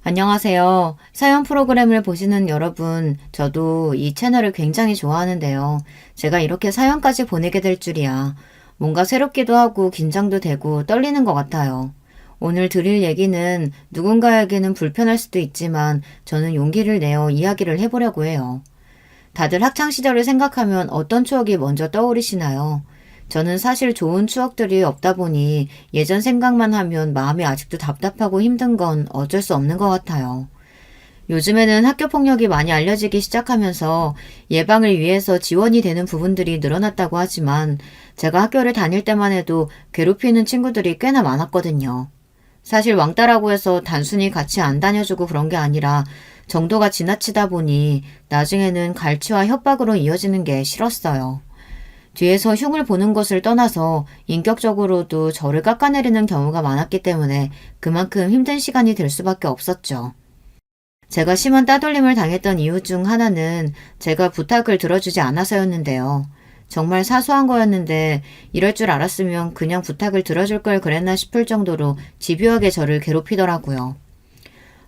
안녕하세요. 사연 프로그램을 보시는 여러분, 저도 이 채널을 굉장히 좋아하는데요. 제가 이렇게 사연까지 보내게 될 줄이야. 뭔가 새롭기도 하고 긴장도 되고 떨리는 것 같아요. 오늘 드릴 얘기는 누군가에게는 불편할 수도 있지만 저는 용기를 내어 이야기를 해보려고 해요. 다들 학창 시절을 생각하면 어떤 추억이 먼저 떠오르시나요? 저는 사실 좋은 추억들이 없다 보니 예전 생각만 하면 마음이 아직도 답답하고 힘든 건 어쩔 수 없는 것 같아요. 요즘에는 학교 폭력이 많이 알려지기 시작하면서 예방을 위해서 지원이 되는 부분들이 늘어났다고 하지만 제가 학교를 다닐 때만 해도 괴롭히는 친구들이 꽤나 많았거든요. 사실 왕따라고 해서 단순히 같이 안 다녀주고 그런 게 아니라 정도가 지나치다 보니 나중에는 갈취와 협박으로 이어지는 게 싫었어요. 뒤에서 흉을 보는 것을 떠나서 인격적으로도 저를 깎아내리는 경우가 많았기 때문에 그만큼 힘든 시간이 될 수밖에 없었죠. 제가 심한 따돌림을 당했던 이유 중 하나는 제가 부탁을 들어주지 않아서였는데요. 정말 사소한 거였는데 이럴 줄 알았으면 그냥 부탁을 들어줄 걸 그랬나 싶을 정도로 집요하게 저를 괴롭히더라고요.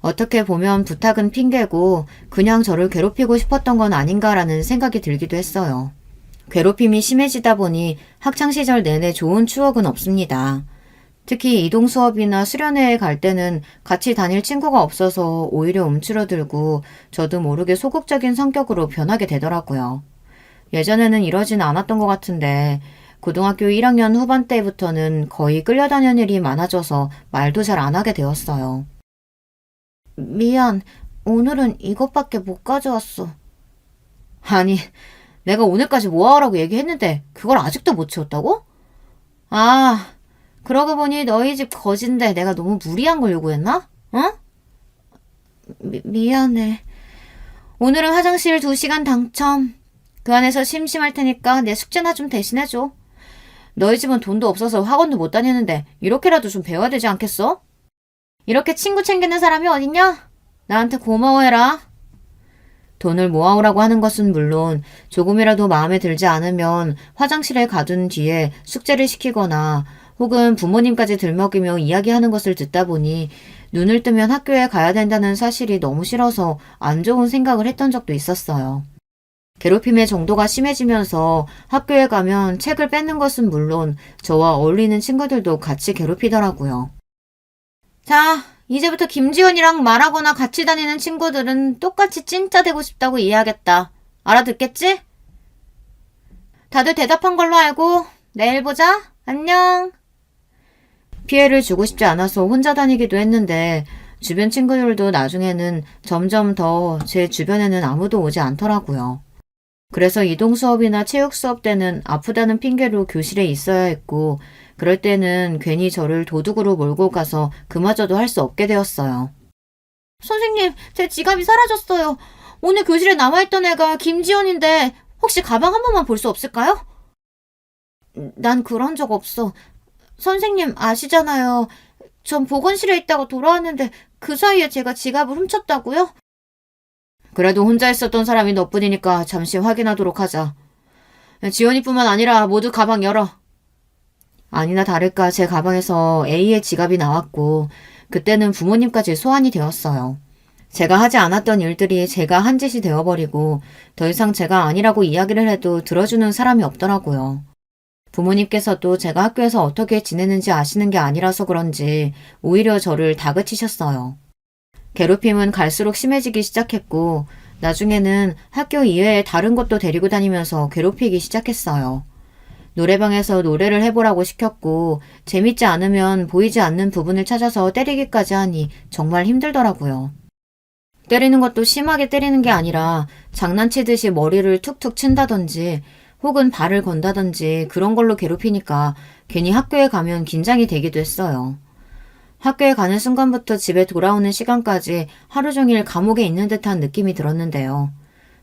어떻게 보면 부탁은 핑계고 그냥 저를 괴롭히고 싶었던 건 아닌가라는 생각이 들기도 했어요. 괴롭힘이 심해지다 보니 학창시절 내내 좋은 추억은 없습니다. 특히 이동 수업이나 수련회에 갈 때는 같이 다닐 친구가 없어서 오히려 움츠러들고 저도 모르게 소극적인 성격으로 변하게 되더라고요. 예전에는 이러진 않았던 것 같은데 고등학교 1학년 후반 때부터는 거의 끌려다니는 일이 많아져서 말도 잘 안 하게 되었어요. 미안, 오늘은 이것밖에 못 가져왔어. 아니, 내가 오늘까지 모아오라고 얘기했는데 그걸 아직도 못 치웠다고? 아, 그러고 보니 너희 집 거진데 내가 너무 무리한 걸 요구했나? 어? 미안해. 오늘은 화장실 2시간 당첨. 그 안에서 심심할 테니까 내 숙제나 좀 대신해줘. 너희 집은 돈도 없어서 학원도 못 다니는데 이렇게라도 좀 배워야 되지 않겠어? 이렇게 친구 챙기는 사람이 어딨냐? 나한테 고마워해라. 돈을 모아오라고 하는 것은 물론 조금이라도 마음에 들지 않으면 화장실에 가둔 뒤에 숙제를 시키거나 혹은 부모님까지 들먹이며 이야기하는 것을 듣다 보니 눈을 뜨면 학교에 가야 된다는 사실이 너무 싫어서 안 좋은 생각을 했던 적도 있었어요. 괴롭힘의 정도가 심해지면서 학교에 가면 책을 뺏는 것은 물론 저와 어울리는 친구들도 같이 괴롭히더라고요. 자, 이제부터 김지원이랑 말하거나 같이 다니는 친구들은 똑같이 찐짜 되고 싶다고 이해하겠다. 알아듣겠지? 다들 대답한 걸로 알고 내일 보자. 안녕. 피해를 주고 싶지 않아서 혼자 다니기도 했는데 주변 친구들도 나중에는 점점 더 제 주변에는 아무도 오지 않더라고요. 그래서 이동 수업이나 체육 수업 때는 아프다는 핑계로 교실에 있어야 했고 그럴 때는 괜히 저를 도둑으로 몰고 가서 그마저도 할 수 없게 되었어요. 선생님, 제 지갑이 사라졌어요. 오늘 교실에 남아있던 애가 김지연인데 혹시 가방 한 번만 볼 수 없을까요? 난 그런 적 없어. 선생님 아시잖아요. 전 보건실에 있다가 돌아왔는데 그 사이에 제가 지갑을 훔쳤다고요? 그래도 혼자 있었던 사람이 너뿐이니까 잠시 확인하도록 하자. 지연이뿐만 아니라 모두 가방 열어. 아니나 다를까 제 가방에서 A의 지갑이 나왔고 그때는 부모님까지 소환이 되었어요. 제가 하지 않았던 일들이 제가 한 짓이 되어버리고 더 이상 제가 아니라고 이야기를 해도 들어주는 사람이 없더라고요. 부모님께서도 제가 학교에서 어떻게 지내는지 아시는 게 아니라서 그런지 오히려 저를 다그치셨어요. 괴롭힘은 갈수록 심해지기 시작했고 나중에는 학교 이외에 다른 곳도 데리고 다니면서 괴롭히기 시작했어요. 노래방에서 노래를 해보라고 시켰고 재밌지 않으면 보이지 않는 부분을 찾아서 때리기까지 하니 정말 힘들더라고요. 때리는 것도 심하게 때리는 게 아니라 장난치듯이 머리를 툭툭 친다든지 혹은 발을 건다든지 그런 걸로 괴롭히니까 괜히 학교에 가면 긴장이 되기도 했어요. 학교에 가는 순간부터 집에 돌아오는 시간까지 하루 종일 감옥에 있는 듯한 느낌이 들었는데요.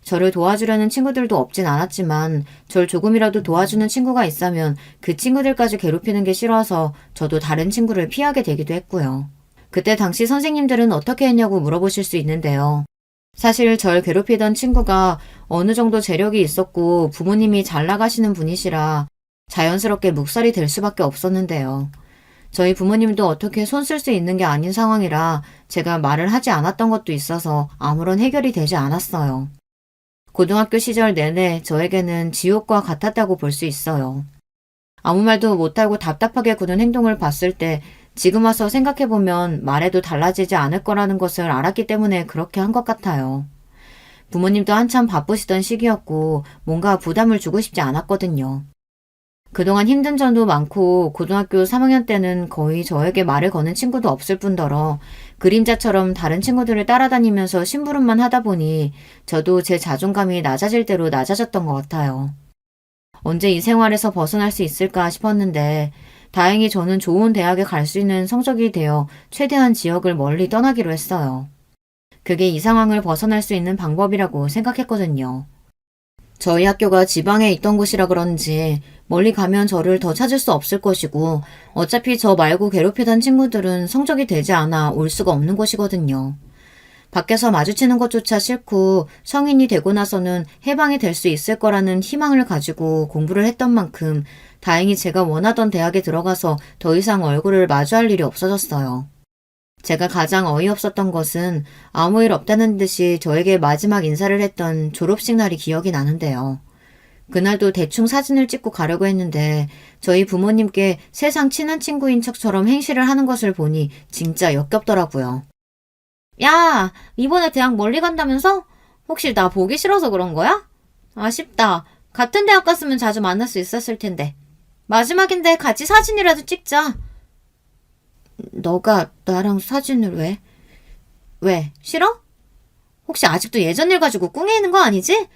저를 도와주려는 친구들도 없진 않았지만 절 조금이라도 도와주는 친구가 있다면 그 친구들까지 괴롭히는 게 싫어서 저도 다른 친구를 피하게 되기도 했고요. 그때 당시 선생님들은 어떻게 했냐고 물어보실 수 있는데요. 사실 절 괴롭히던 친구가 어느 정도 재력이 있었고 부모님이 잘 나가시는 분이시라 자연스럽게 묵살이 될 수밖에 없었는데요. 저희 부모님도 어떻게 손 쓸 수 있는 게 아닌 상황이라 제가 말을 하지 않았던 것도 있어서 아무런 해결이 되지 않았어요. 고등학교 시절 내내 저에게는 지옥과 같았다고 볼 수 있어요. 아무 말도 못하고 답답하게 구는 행동을 봤을 때 지금 와서 생각해보면 말해도 달라지지 않을 거라는 것을 알았기 때문에 그렇게 한 것 같아요. 부모님도 한참 바쁘시던 시기였고 뭔가 부담을 주고 싶지 않았거든요. 그동안 힘든 점도 많고 고등학교 3학년 때는 거의 저에게 말을 거는 친구도 없을 뿐더러 그림자처럼 다른 친구들을 따라다니면서 심부름만 하다 보니 저도 제 자존감이 낮아질 대로 낮아졌던 것 같아요. 언제 이 생활에서 벗어날 수 있을까 싶었는데 다행히 저는 좋은 대학에 갈 수 있는 성적이 되어 최대한 지역을 멀리 떠나기로 했어요. 그게 이 상황을 벗어날 수 있는 방법이라고 생각했거든요. 저희 학교가 지방에 있던 곳이라 그런지 멀리 가면 저를 더 찾을 수 없을 것이고 어차피 저 말고 괴롭히던 친구들은 성적이 되지 않아 올 수가 없는 곳이거든요. 밖에서 마주치는 것조차 싫고 성인이 되고 나서는 해방이 될 수 있을 거라는 희망을 가지고 공부를 했던 만큼 다행히 제가 원하던 대학에 들어가서 더 이상 얼굴을 마주할 일이 없어졌어요. 제가 가장 어이없었던 것은 아무 일 없다는 듯이 저에게 마지막 인사를 했던 졸업식 날이 기억이 나는데요. 그날도 대충 사진을 찍고 가려고 했는데 저희 부모님께 세상 친한 친구인 척처럼 행실을 하는 것을 보니 진짜 역겹더라고요. 야, 이번에 대학 멀리 간다면서? 혹시 나 보기 싫어서 그런 거야? 아쉽다. 같은 대학 갔으면 자주 만날 수 있었을 텐데. 마지막인데 같이 사진이라도 찍자. 너가 나랑 사진을 왜? 왜? 싫어? 혹시 아직도 예전 일 가지고 꿍해 있는 거 아니지?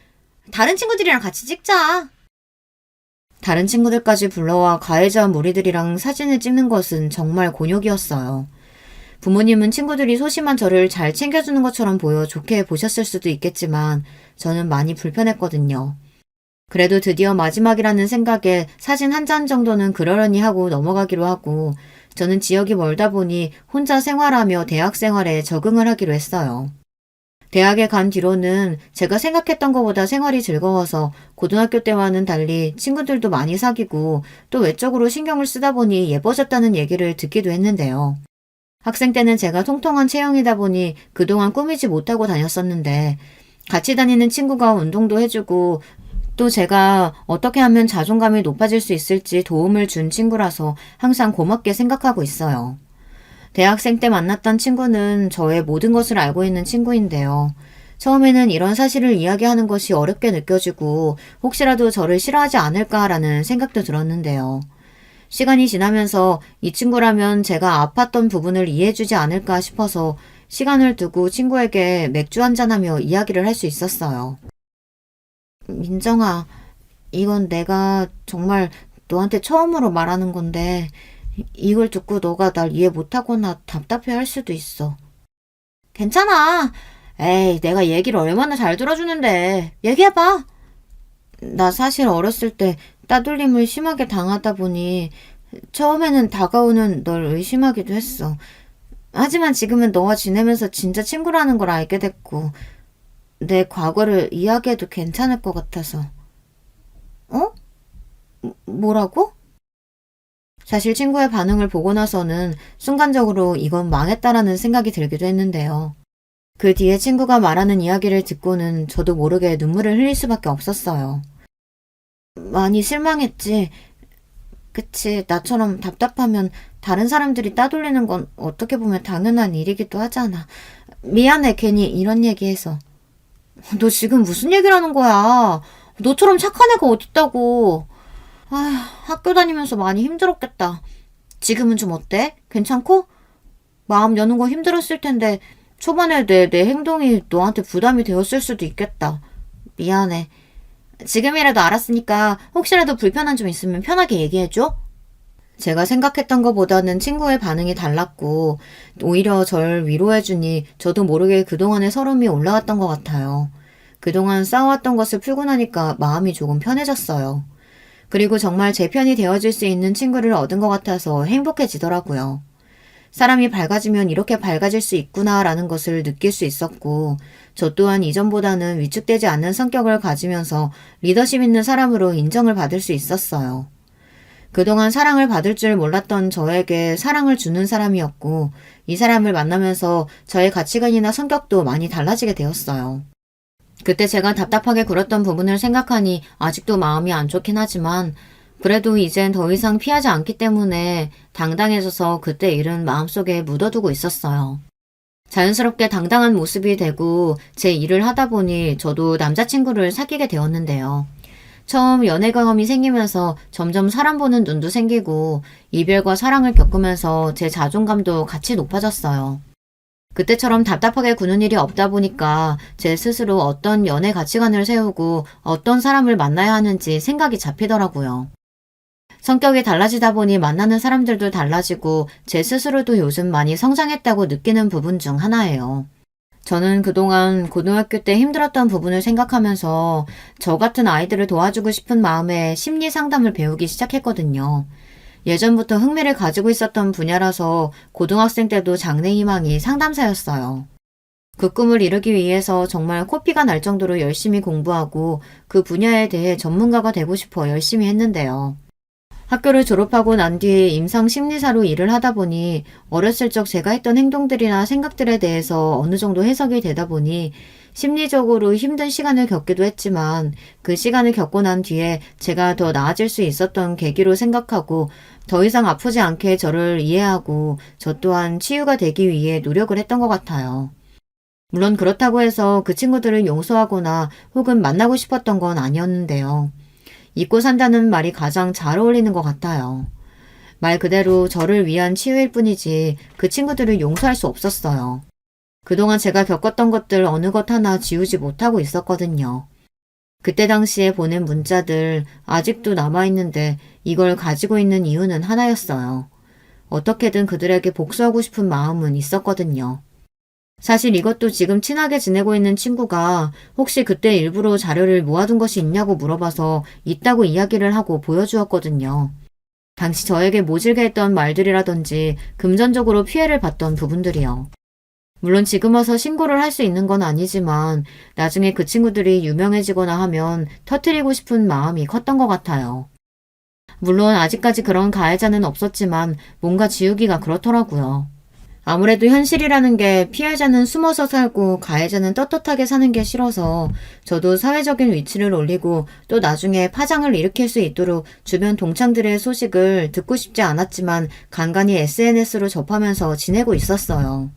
다른 친구들이랑 같이 찍자. 다른 친구들까지 불러와 가해자 무리들이랑 사진을 찍는 것은 정말 곤욕이었어요. 부모님은 친구들이 소심한 저를 잘 챙겨주는 것처럼 보여 좋게 보셨을 수도 있겠지만 저는 많이 불편했거든요. 그래도 드디어 마지막이라는 생각에 사진 한 장 정도는 그러려니 하고 넘어가기로 하고 저는 지역이 멀다 보니 혼자 생활하며 대학 생활에 적응을 하기로 했어요. 대학에 간 뒤로는 제가 생각했던 것보다 생활이 즐거워서 고등학교 때와는 달리 친구들도 많이 사귀고 또 외적으로 신경을 쓰다 보니 예뻐졌다는 얘기를 듣기도 했는데요. 학생 때는 제가 통통한 체형이다 보니 그동안 꾸미지 못하고 다녔었는데 같이 다니는 친구가 운동도 해주고 또 제가 어떻게 하면 자존감이 높아질 수 있을지 도움을 준 친구라서 항상 고맙게 생각하고 있어요. 대학생 때 만났던 친구는 저의 모든 것을 알고 있는 친구인데요. 처음에는 이런 사실을 이야기하는 것이 어렵게 느껴지고 혹시라도 저를 싫어하지 않을까라는 생각도 들었는데요. 시간이 지나면서 이 친구라면 제가 아팠던 부분을 이해해주지 않을까 싶어서 시간을 두고 친구에게 맥주 한잔하며 이야기를 할 수 있었어요. 민정아, 이건 내가 정말 너한테 처음으로 말하는 건데 이걸 듣고 너가 날 이해 못하거나 답답해 할 수도 있어. 괜찮아. 에이, 내가 얘기를 얼마나 잘 들어주는데. 얘기해봐. 나 사실 어렸을 때 따돌림을 심하게 당하다 보니 처음에는 다가오는 널 의심하기도 했어. 하지만 지금은 너와 지내면서 진짜 친구라는 걸 알게 됐고 내 과거를 이야기해도 괜찮을 것 같아서. 어? 뭐라고? 사실 친구의 반응을 보고 나서는 순간적으로 이건 망했다라는 생각이 들기도 했는데요. 그 뒤에 친구가 말하는 이야기를 듣고는 저도 모르게 눈물을 흘릴 수밖에 없었어요. 많이 실망했지. 그치, 나처럼 답답하면 다른 사람들이 따돌리는 건 어떻게 보면 당연한 일이기도 하잖아. 미안해, 괜히 이런 얘기해서. 너 지금 무슨 얘기를 하는 거야? 너처럼 착한 애가 어딨다고. 학교 다니면서 많이 힘들었겠다. 지금은 좀 어때? 괜찮고? 마음 여는 거 힘들었을 텐데 초반에 내 행동이 너한테 부담이 되었을 수도 있겠다. 미안해. 지금이라도 알았으니까 혹시라도 불편한 점 있으면 편하게 얘기해줘. 제가 생각했던 것보다는 친구의 반응이 달랐고 오히려 절 위로해주니 저도 모르게 그동안의 서름이 올라왔던 것 같아요. 그동안 싸워왔던 것을 풀고 나니까 마음이 조금 편해졌어요. 그리고 정말 제 편이 되어줄 수 있는 친구를 얻은 것 같아서 행복해지더라고요. 사람이 밝아지면 이렇게 밝아질 수 있구나라는 것을 느낄 수 있었고 저 또한 이전보다는 위축되지 않는 성격을 가지면서 리더십 있는 사람으로 인정을 받을 수 있었어요. 그동안 사랑을 받을 줄 몰랐던 저에게 사랑을 주는 사람이었고, 이 사람을 만나면서 저의 가치관이나 성격도 많이 달라지게 되었어요. 그때 제가 답답하게 굴었던 부분을 생각하니 아직도 마음이 안 좋긴 하지만, 그래도 이젠 더 이상 피하지 않기 때문에 당당해져서 그때 일은 마음속에 묻어두고 있었어요. 자연스럽게 당당한 모습이 되고 제 일을 하다 보니 저도 남자친구를 사귀게 되었는데요. 처음 연애 경험이 생기면서 점점 사람 보는 눈도 생기고 이별과 사랑을 겪으면서 제 자존감도 같이 높아졌어요. 그때처럼 답답하게 구는 일이 없다 보니까 제 스스로 어떤 연애 가치관을 세우고 어떤 사람을 만나야 하는지 생각이 잡히더라고요. 성격이 달라지다 보니 만나는 사람들도 달라지고 제 스스로도 요즘 많이 성장했다고 느끼는 부분 중 하나예요. 저는 그동안 고등학교 때 힘들었던 부분을 생각하면서 저 같은 아이들을 도와주고 싶은 마음에 심리 상담을 배우기 시작했거든요. 예전부터 흥미를 가지고 있었던 분야라서 고등학생 때도 장래 희망이 상담사였어요. 그 꿈을 이루기 위해서 정말 코피가 날 정도로 열심히 공부하고 그 분야에 대해 전문가가 되고 싶어 열심히 했는데요. 학교를 졸업하고 난 뒤에 임상 심리사로 일을 하다 보니 어렸을 적 제가 했던 행동들이나 생각들에 대해서 어느 정도 해석이 되다 보니 심리적으로 힘든 시간을 겪기도 했지만 그 시간을 겪고 난 뒤에 제가 더 나아질 수 있었던 계기로 생각하고 더 이상 아프지 않게 저를 이해하고 저 또한 치유가 되기 위해 노력을 했던 것 같아요. 물론 그렇다고 해서 그 친구들을 용서하거나 혹은 만나고 싶었던 건 아니었는데요. 잊고 산다는 말이 가장 잘 어울리는 것 같아요. 말 그대로 저를 위한 치유일 뿐이지 그 친구들을 용서할 수 없었어요. 그동안 제가 겪었던 것들 어느 것 하나 지우지 못하고 있었거든요. 그때 당시에 보낸 문자들 아직도 남아있는데 이걸 가지고 있는 이유는 하나였어요. 어떻게든 그들에게 복수하고 싶은 마음은 있었거든요. 사실 이것도 지금 친하게 지내고 있는 친구가 혹시 그때 일부러 자료를 모아둔 것이 있냐고 물어봐서 있다고 이야기를 하고 보여주었거든요. 당시 저에게 모질게 했던 말들이라든지 금전적으로 피해를 봤던 부분들이요. 물론 지금 와서 신고를 할 수 있는 건 아니지만 나중에 그 친구들이 유명해지거나 하면 터뜨리고 싶은 마음이 컸던 것 같아요. 물론 아직까지 그런 가해자는 없었지만 뭔가 지우기가 그렇더라고요. 아무래도 현실이라는 게 피해자는 숨어서 살고 가해자는 떳떳하게 사는 게 싫어서 저도 사회적인 위치를 올리고 또 나중에 파장을 일으킬 수 있도록 주변 동창들의 소식을 듣고 싶지 않았지만 간간히 SNS로 접하면서 지내고 있었어요.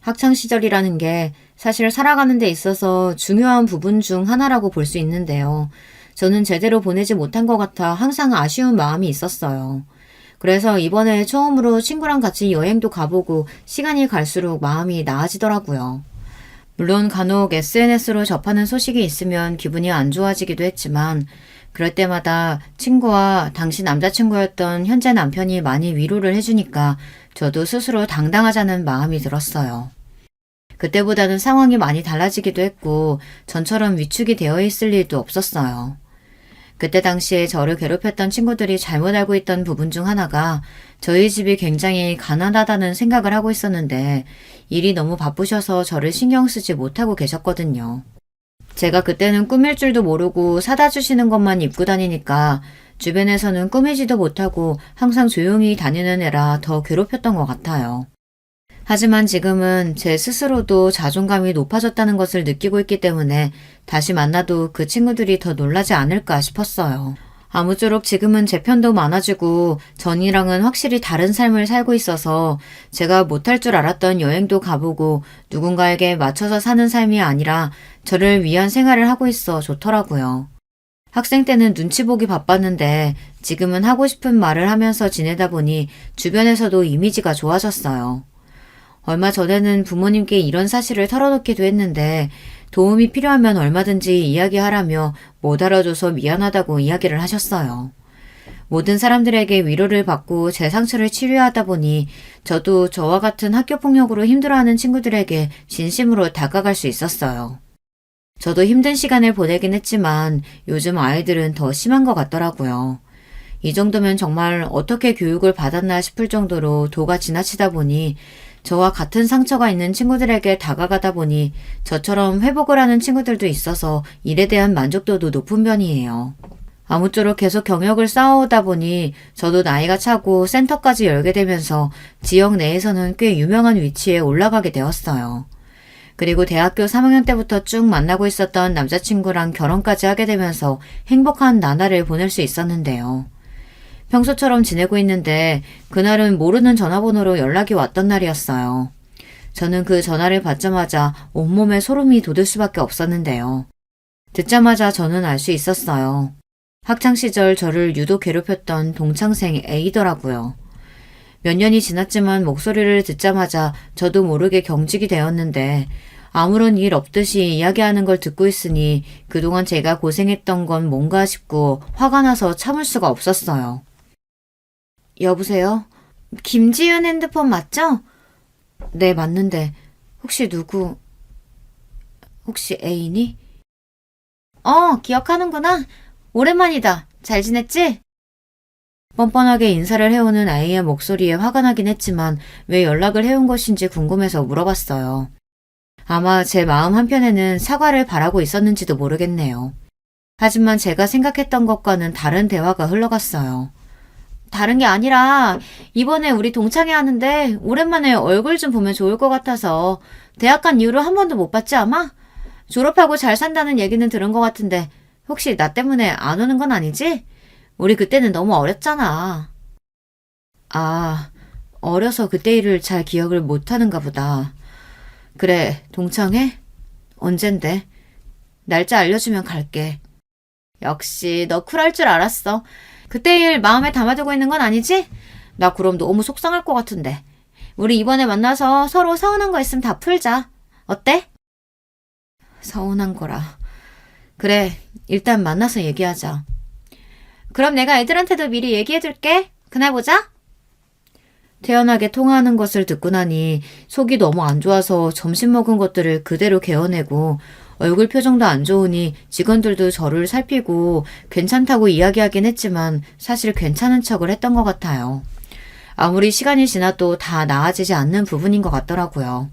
학창시절이라는 게 사실 살아가는 데 있어서 중요한 부분 중 하나라고 볼 수 있는데요. 저는 제대로 보내지 못한 것 같아 항상 아쉬운 마음이 있었어요. 그래서 이번에 처음으로 친구랑 같이 여행도 가보고 시간이 갈수록 마음이 나아지더라고요. 물론 간혹 SNS로 접하는 소식이 있으면 기분이 안 좋아지기도 했지만 그럴 때마다 친구와 당시 남자친구였던 현재 남편이 많이 위로를 해주니까 저도 스스로 당당하자는 마음이 들었어요. 그때보다는 상황이 많이 달라지기도 했고 전처럼 위축이 되어 있을 일도 없었어요. 그때 당시에 저를 괴롭혔던 친구들이 잘못 알고 있던 부분 중 하나가 저희 집이 굉장히 가난하다는 생각을 하고 있었는데 일이 너무 바쁘셔서 저를 신경 쓰지 못하고 계셨거든요. 제가 그때는 꾸밀 줄도 모르고 사다 주시는 것만 입고 다니니까 주변에서는 꾸미지도 못하고 항상 조용히 다니는 애라 더 괴롭혔던 것 같아요. 하지만 지금은 제 스스로도 자존감이 높아졌다는 것을 느끼고 있기 때문에 다시 만나도 그 친구들이 더 놀라지 않을까 싶었어요. 아무쪼록 지금은 제 편도 많아지고 전이랑은 확실히 다른 삶을 살고 있어서 제가 못할 줄 알았던 여행도 가보고 누군가에게 맞춰서 사는 삶이 아니라 저를 위한 생활을 하고 있어 좋더라고요. 학생 때는 눈치 보기 바빴는데 지금은 하고 싶은 말을 하면서 지내다 보니 주변에서도 이미지가 좋아졌어요. 얼마 전에는 부모님께 이런 사실을 털어놓기도 했는데 도움이 필요하면 얼마든지 이야기하라며 못 알아줘서 미안하다고 이야기를 하셨어요. 모든 사람들에게 위로를 받고 제 상처를 치료하다 보니 저도 저와 같은 학교폭력으로 힘들어하는 친구들에게 진심으로 다가갈 수 있었어요. 저도 힘든 시간을 보내긴 했지만 요즘 아이들은 더 심한 것 같더라고요. 이 정도면 정말 어떻게 교육을 받았나 싶을 정도로 도가 지나치다 보니 저와 같은 상처가 있는 친구들에게 다가가다 보니 저처럼 회복을 하는 친구들도 있어서 일에 대한 만족도도 높은 편이에요. 아무쪼록 계속 경력을 쌓아오다 보니 저도 나이가 차고 센터까지 열게 되면서 지역 내에서는 꽤 유명한 위치에 올라가게 되었어요. 그리고 대학교 3학년 때부터 쭉 만나고 있었던 남자친구랑 결혼까지 하게 되면서 행복한 나날을 보낼 수 있었는데요. 평소처럼 지내고 있는데 그날은 모르는 전화번호로 연락이 왔던 날이었어요. 저는 그 전화를 받자마자 온몸에 소름이 돋을 수밖에 없었는데요. 듣자마자 저는 알 수 있었어요. 학창시절 저를 유독 괴롭혔던 동창생 A더라고요. 몇 년이 지났지만 목소리를 듣자마자 저도 모르게 경직이 되었는데 아무런 일 없듯이 이야기하는 걸 듣고 있으니 그동안 제가 고생했던 건 뭔가 싶고 화가 나서 참을 수가 없었어요. 여보세요? 김지윤 핸드폰 맞죠? 네, 맞는데 혹시 혹시 애인이? 기억하는구나. 오랜만이다. 잘 지냈지? 뻔뻔하게 인사를 해오는 아이의 목소리에 화가 나긴 했지만 왜 연락을 해온 것인지 궁금해서 물어봤어요. 아마 제 마음 한편에는 사과를 바라고 있었는지도 모르겠네요. 하지만 제가 생각했던 것과는 다른 대화가 흘러갔어요. 다른 게 아니라 이번에 우리 동창회 하는데 오랜만에 얼굴 좀 보면 좋을 것 같아서 대학 간 이후로 한 번도 못 봤지 아마? 졸업하고 잘 산다는 얘기는 들은 것 같은데 혹시 나 때문에 안 오는 건 아니지? 우리 그때는 너무 어렸잖아. 아, 어려서 그때 일을 잘 기억을 못하는가 보다. 그래, 동창회? 언젠데? 날짜 알려주면 갈게. 역시 너 쿨할 줄 알았어. 그때 일 마음에 담아두고 있는 건 아니지? 나 그럼 너무 속상할 것 같은데. 우리 이번에 만나서 서로 서운한 거 있으면 다 풀자. 어때? 서운한 거라. 그래, 일단 만나서 얘기하자. 그럼 내가 애들한테도 미리 얘기해둘게. 그날 보자. 태연하게 통화하는 것을 듣고 나니 속이 너무 안 좋아서 점심 먹은 것들을 그대로 개어내고 얼굴 표정도 안 좋으니 직원들도 저를 살피고 괜찮다고 이야기하긴 했지만 사실 괜찮은 척을 했던 것 같아요. 아무리 시간이 지나도 다 나아지지 않는 부분인 것 같더라고요.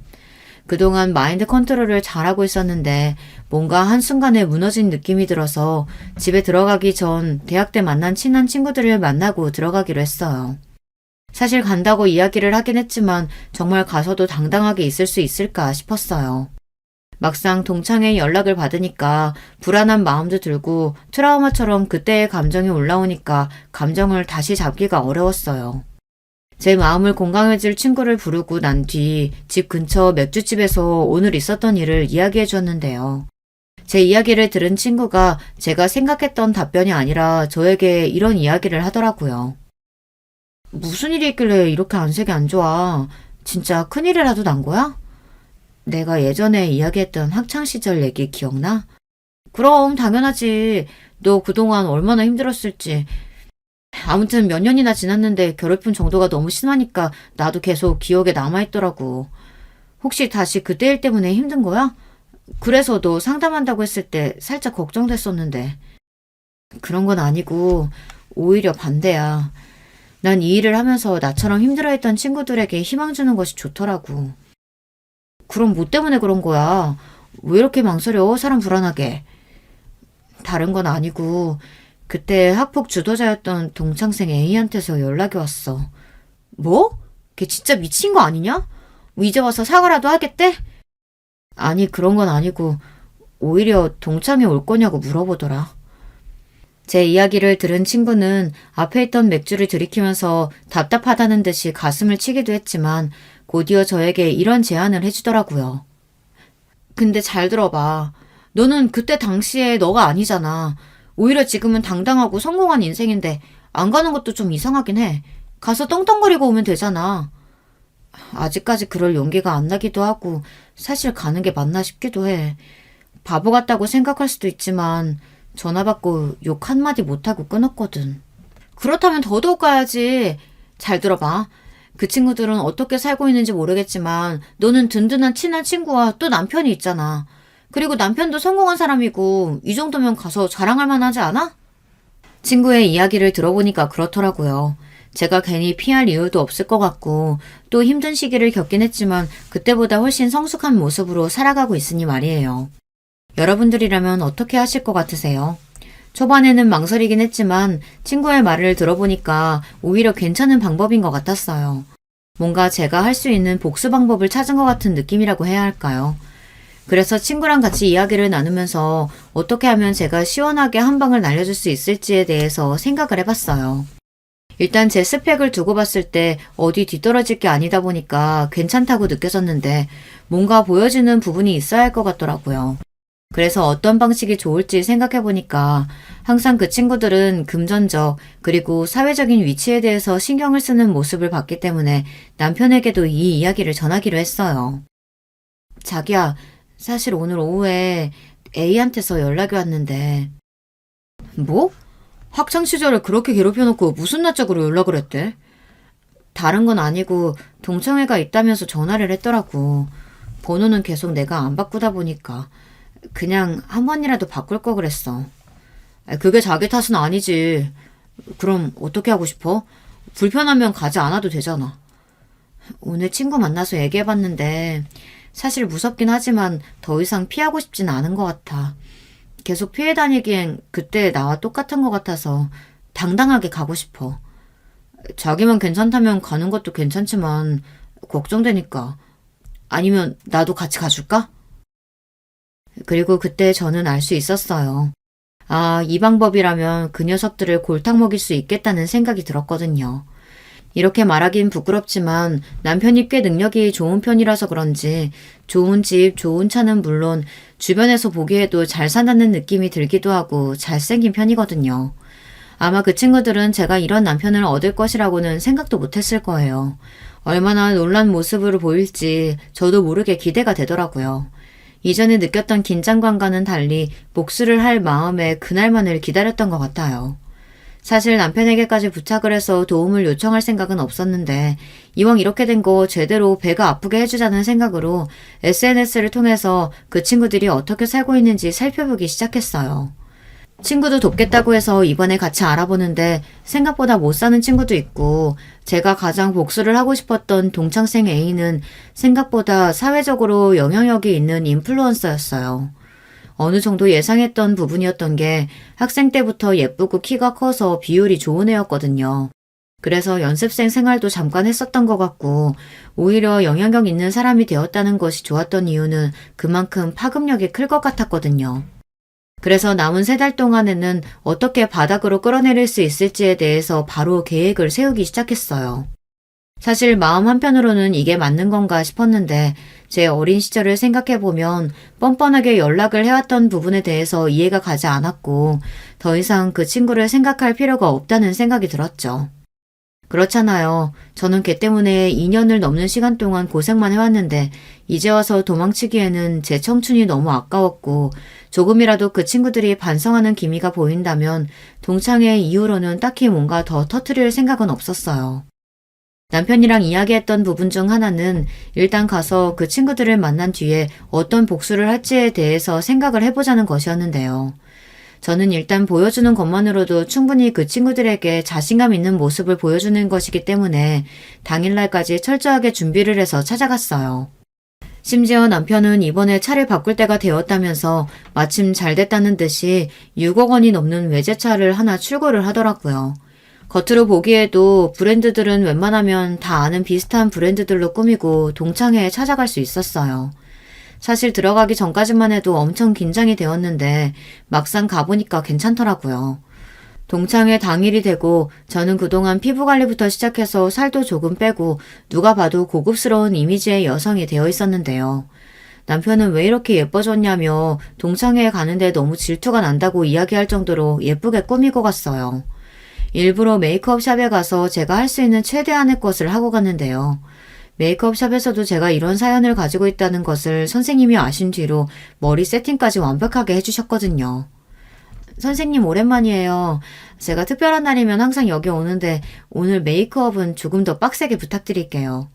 그동안 마인드 컨트롤을 잘하고 있었는데 뭔가 한순간에 무너진 느낌이 들어서 집에 들어가기 전 대학 때 만난 친한 친구들을 만나고 들어가기로 했어요. 사실 간다고 이야기를 하긴 했지만 정말 가서도 당당하게 있을 수 있을까 싶었어요. 막상 동창회 연락을 받으니까 불안한 마음도 들고 트라우마처럼 그때의 감정이 올라오니까 감정을 다시 잡기가 어려웠어요. 제 마음을 공감해줄 친구를 부르고 난 뒤 집 근처 맥주집에서 오늘 있었던 일을 이야기해 줬는데요. 제 이야기를 들은 친구가 제가 생각했던 답변이 아니라 저에게 이런 이야기를 하더라고요. 무슨 일이 있길래 이렇게 안색이 안 좋아? 진짜 큰일이라도 난 거야? 내가 예전에 이야기했던 학창시절 얘기 기억나? 그럼 당연하지. 너 그동안 얼마나 힘들었을지. 아무튼 몇 년이나 지났는데 괴롭힘 정도가 너무 심하니까 나도 계속 기억에 남아있더라고. 혹시 다시 그때 일 때문에 힘든 거야? 그래서 너 상담한다고 했을 때 살짝 걱정됐었는데. 그런 건 아니고 오히려 반대야. 난 이 일을 하면서 나처럼 힘들어했던 친구들에게 희망 주는 것이 좋더라고. 그럼 뭐 때문에 그런 거야? 왜 이렇게 망설여? 사람 불안하게. 다른 건 아니고 그때 학폭 주도자였던 동창생 A한테서 연락이 왔어. 뭐? 걔 진짜 미친 거 아니냐? 이제 와서 사과라도 하겠대? 아니 그런 건 아니고 오히려 동창회 올 거냐고 물어보더라. 제 이야기를 들은 친구는 앞에 있던 맥주를 들이키면서 답답하다는 듯이 가슴을 치기도 했지만 곧이어 저에게 이런 제안을 해주더라고요. 근데 잘 들어봐. 너는 그때 당시에 너가 아니잖아. 오히려 지금은 당당하고 성공한 인생인데 안 가는 것도 좀 이상하긴 해. 가서 떵떵거리고 오면 되잖아. 아직까지 그럴 용기가 안 나기도 하고 사실 가는 게 맞나 싶기도 해. 바보 같다고 생각할 수도 있지만 전화 받고 욕 한마디 못하고 끊었거든. 그렇다면 더더욱 가야지. 잘 들어봐. 그 친구들은 어떻게 살고 있는지 모르겠지만 너는 든든한 친한 친구와 또 남편이 있잖아. 그리고 남편도 성공한 사람이고 이 정도면 가서 자랑할 만하지 않아? 친구의 이야기를 들어보니까 그렇더라고요. 제가 괜히 피할 이유도 없을 것 같고 또 힘든 시기를 겪긴 했지만 그때보다 훨씬 성숙한 모습으로 살아가고 있으니 말이에요. 여러분들이라면 어떻게 하실 것 같으세요? 초반에는 망설이긴 했지만 친구의 말을 들어보니까 오히려 괜찮은 방법인 것 같았어요. 뭔가 제가 할 수 있는 복수 방법을 찾은 것 같은 느낌이라고 해야 할까요? 그래서 친구랑 같이 이야기를 나누면서 어떻게 하면 제가 시원하게 한 방을 날려줄 수 있을지에 대해서 생각을 해봤어요. 일단 제 스펙을 두고 봤을 때 어디 뒤떨어질 게 아니다 보니까 괜찮다고 느껴졌는데 뭔가 보여주는 부분이 있어야 할 것 같더라고요. 그래서 어떤 방식이 좋을지 생각해보니까 항상 그 친구들은 금전적 그리고 사회적인 위치에 대해서 신경을 쓰는 모습을 봤기 때문에 남편에게도 이 이야기를 전하기로 했어요. 자기야, 사실 오늘 오후에 A한테서 연락이 왔는데. 뭐? 학창시절에 그렇게 괴롭혀놓고 무슨 낯짝으로 연락을 했대? 다른 건 아니고 동창회가 있다면서 전화를 했더라고. 번호는 계속 내가 안 바꾸다 보니까 그냥 한 번이라도 바꿀 거 그랬어. 그게 자기 탓은 아니지. 그럼 어떻게 하고 싶어? 불편하면 가지 않아도 되잖아. 오늘 친구 만나서 얘기해봤는데 사실 무섭긴 하지만 더 이상 피하고 싶진 않은 것 같아. 계속 피해 다니기엔 그때 나와 똑같은 것 같아서 당당하게 가고 싶어. 자기만 괜찮다면 가는 것도 괜찮지만 걱정되니까. 아니면 나도 같이 가줄까? 그리고 그때 저는 알 수 있었어요. 아, 이 방법이라면 그 녀석들을 골탕 먹일 수 있겠다는 생각이 들었거든요. 이렇게 말하긴 부끄럽지만 남편이 꽤 능력이 좋은 편이라서 그런지 좋은 집, 좋은 차는 물론 주변에서 보기에도 잘 산다는 느낌이 들기도 하고 잘생긴 편이거든요. 아마 그 친구들은 제가 이런 남편을 얻을 것이라고는 생각도 못했을 거예요. 얼마나 놀란 모습으로 보일지 저도 모르게 기대가 되더라고요. 이전에 느꼈던 긴장감과는 달리 복수를 할 마음에 그날만을 기다렸던 것 같아요. 사실 남편에게까지 부탁을 해서 도움을 요청할 생각은 없었는데 이왕 이렇게 된 거 제대로 배가 아프게 해주자는 생각으로 SNS를 통해서 그 친구들이 어떻게 살고 있는지 살펴보기 시작했어요. 친구도 돕겠다고 해서 이번에 같이 알아보는데 생각보다 못 사는 친구도 있고 제가 가장 복수를 하고 싶었던 동창생 A는 생각보다 사회적으로 영향력이 있는 인플루언서였어요. 어느 정도 예상했던 부분이었던 게 학생 때부터 예쁘고 키가 커서 비율이 좋은 애였거든요. 그래서 연습생 생활도 잠깐 했었던 것 같고 오히려 영향력 있는 사람이 되었다는 것이 좋았던 이유는 그만큼 파급력이 클 것 같았거든요. 그래서 남은 3달 동안에는 어떻게 바닥으로 끌어내릴 수 있을지에 대해서 바로 계획을 세우기 시작했어요. 사실 마음 한편으로는 이게 맞는 건가 싶었는데 제 어린 시절을 생각해보면 뻔뻔하게 연락을 해왔던 부분에 대해서 이해가 가지 않았고 더 이상 그 친구를 생각할 필요가 없다는 생각이 들었죠. 그렇잖아요. 저는 걔 때문에 2년을 넘는 시간 동안 고생만 해왔는데 이제 와서 도망치기에는 제 청춘이 너무 아까웠고 조금이라도 그 친구들이 반성하는 기미가 보인다면 동창회 이후로는 딱히 뭔가 더 터트릴 생각은 없었어요. 남편이랑 이야기했던 부분 중 하나는 일단 가서 그 친구들을 만난 뒤에 어떤 복수를 할지에 대해서 생각을 해보자는 것이었는데요. 저는 일단 보여주는 것만으로도 충분히 그 친구들에게 자신감 있는 모습을 보여주는 것이기 때문에 당일날까지 철저하게 준비를 해서 찾아갔어요. 심지어 남편은 이번에 차를 바꿀 때가 되었다면서 마침 잘 됐다는 듯이 6억 원이 넘는 외제차를 하나 출고를 하더라고요. 겉으로 보기에도 브랜드들은 웬만하면 다 아는 비슷한 브랜드들로 꾸미고 동창회에 찾아갈 수 있었어요. 사실 들어가기 전까지만 해도 엄청 긴장이 되었는데 막상 가보니까 괜찮더라고요. 동창회 당일이 되고 저는 그동안 피부 관리부터 시작해서 살도 조금 빼고 누가 봐도 고급스러운 이미지의 여성이 되어 있었는데요. 남편은 왜 이렇게 예뻐졌냐며 동창회에 가는데 너무 질투가 난다고 이야기할 정도로 예쁘게 꾸미고 갔어요. 일부러 메이크업 샵에 가서 제가 할 수 있는 최대한의 것을 하고 갔는데요. 메이크업 샵에서도 제가 이런 사연을 가지고 있다는 것을 선생님이 아신 뒤로 머리 세팅까지 완벽하게 해주셨거든요. 선생님 오랜만이에요. 제가 특별한 날이면 항상 여기 오는데 오늘 메이크업은 조금 더 빡세게 부탁드릴게요.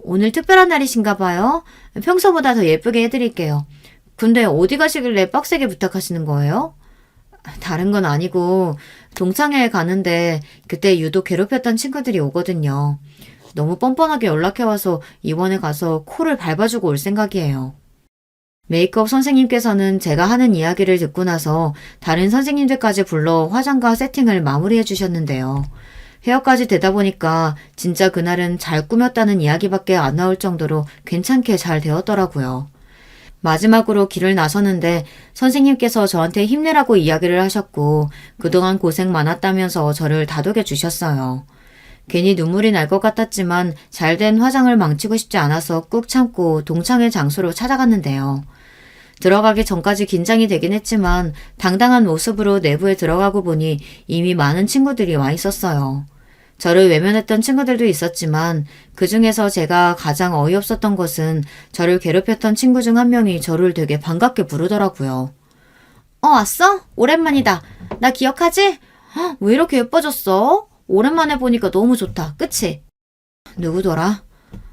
오늘 특별한 날이신가 봐요. 평소보다 더 예쁘게 해드릴게요. 근데 어디 가시길래 빡세게 부탁하시는 거예요? 다른 건 아니고 동창회에 가는데 그때 유독 괴롭혔던 친구들이 오거든요. 너무 뻔뻔하게 연락해와서 이번에 가서 코를 밟아주고 올 생각이에요. 메이크업 선생님께서는 제가 하는 이야기를 듣고 나서 다른 선생님들까지 불러 화장과 세팅을 마무리해 주셨는데요. 헤어까지 되다 보니까 진짜 그날은 잘 꾸몄다는 이야기밖에 안 나올 정도로 괜찮게 잘 되었더라고요. 마지막으로 길을 나서는데 선생님께서 저한테 힘내라고 이야기를 하셨고 그동안 고생 많았다면서 저를 다독여 주셨어요. 괜히 눈물이 날 것 같았지만 잘된 화장을 망치고 싶지 않아서 꾹 참고 동창회 장소로 찾아갔는데요. 들어가기 전까지 긴장이 되긴 했지만 당당한 모습으로 내부에 들어가고 보니 이미 많은 친구들이 와 있었어요. 저를 외면했던 친구들도 있었지만 그 중에서 제가 가장 어이없었던 것은 저를 괴롭혔던 친구 중 한 명이 저를 되게 반갑게 부르더라고요. 왔어? 오랜만이다. 나 기억하지? 왜 이렇게 예뻐졌어? 오랜만에 보니까 너무 좋다. 그치? 누구더라?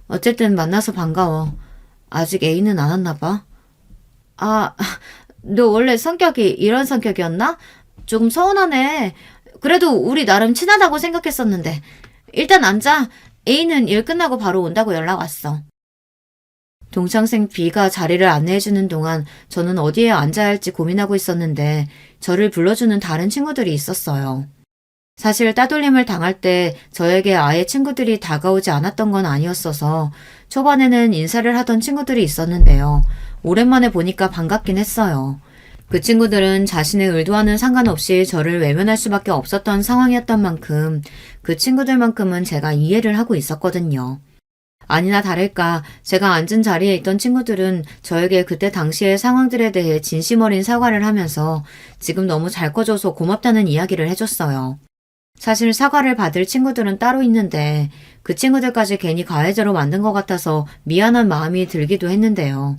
어쨌든 만나서 반가워. 아직 애인은 안 왔나 봐. 너 원래 성격이 이런 성격이었나? 조금 서운하네. 그래도 우리 나름 친하다고 생각했었는데. 일단 앉아. A는 일 끝나고 바로 온다고 연락 왔어. 동창생 B가 자리를 안내해주는 동안 저는 어디에 앉아야 할지 고민하고 있었는데 저를 불러주는 다른 친구들이 있었어요. 사실 따돌림을 당할 때 저에게 아예 친구들이 다가오지 않았던 건 아니었어서 초반에는 인사를 하던 친구들이 있었는데요. 오랜만에 보니까 반갑긴 했어요. 그 친구들은 자신의 의도와는 상관없이 저를 외면할 수밖에 없었던 상황이었던 만큼 그 친구들만큼은 제가 이해를 하고 있었거든요. 아니나 다를까 제가 앉은 자리에 있던 친구들은 저에게 그때 당시의 상황들에 대해 진심 어린 사과를 하면서 지금 너무 잘 커져서 고맙다는 이야기를 해줬어요. 사실 사과를 받을 친구들은 따로 있는데 그 친구들까지 괜히 가해자로 만든 것 같아서 미안한 마음이 들기도 했는데요.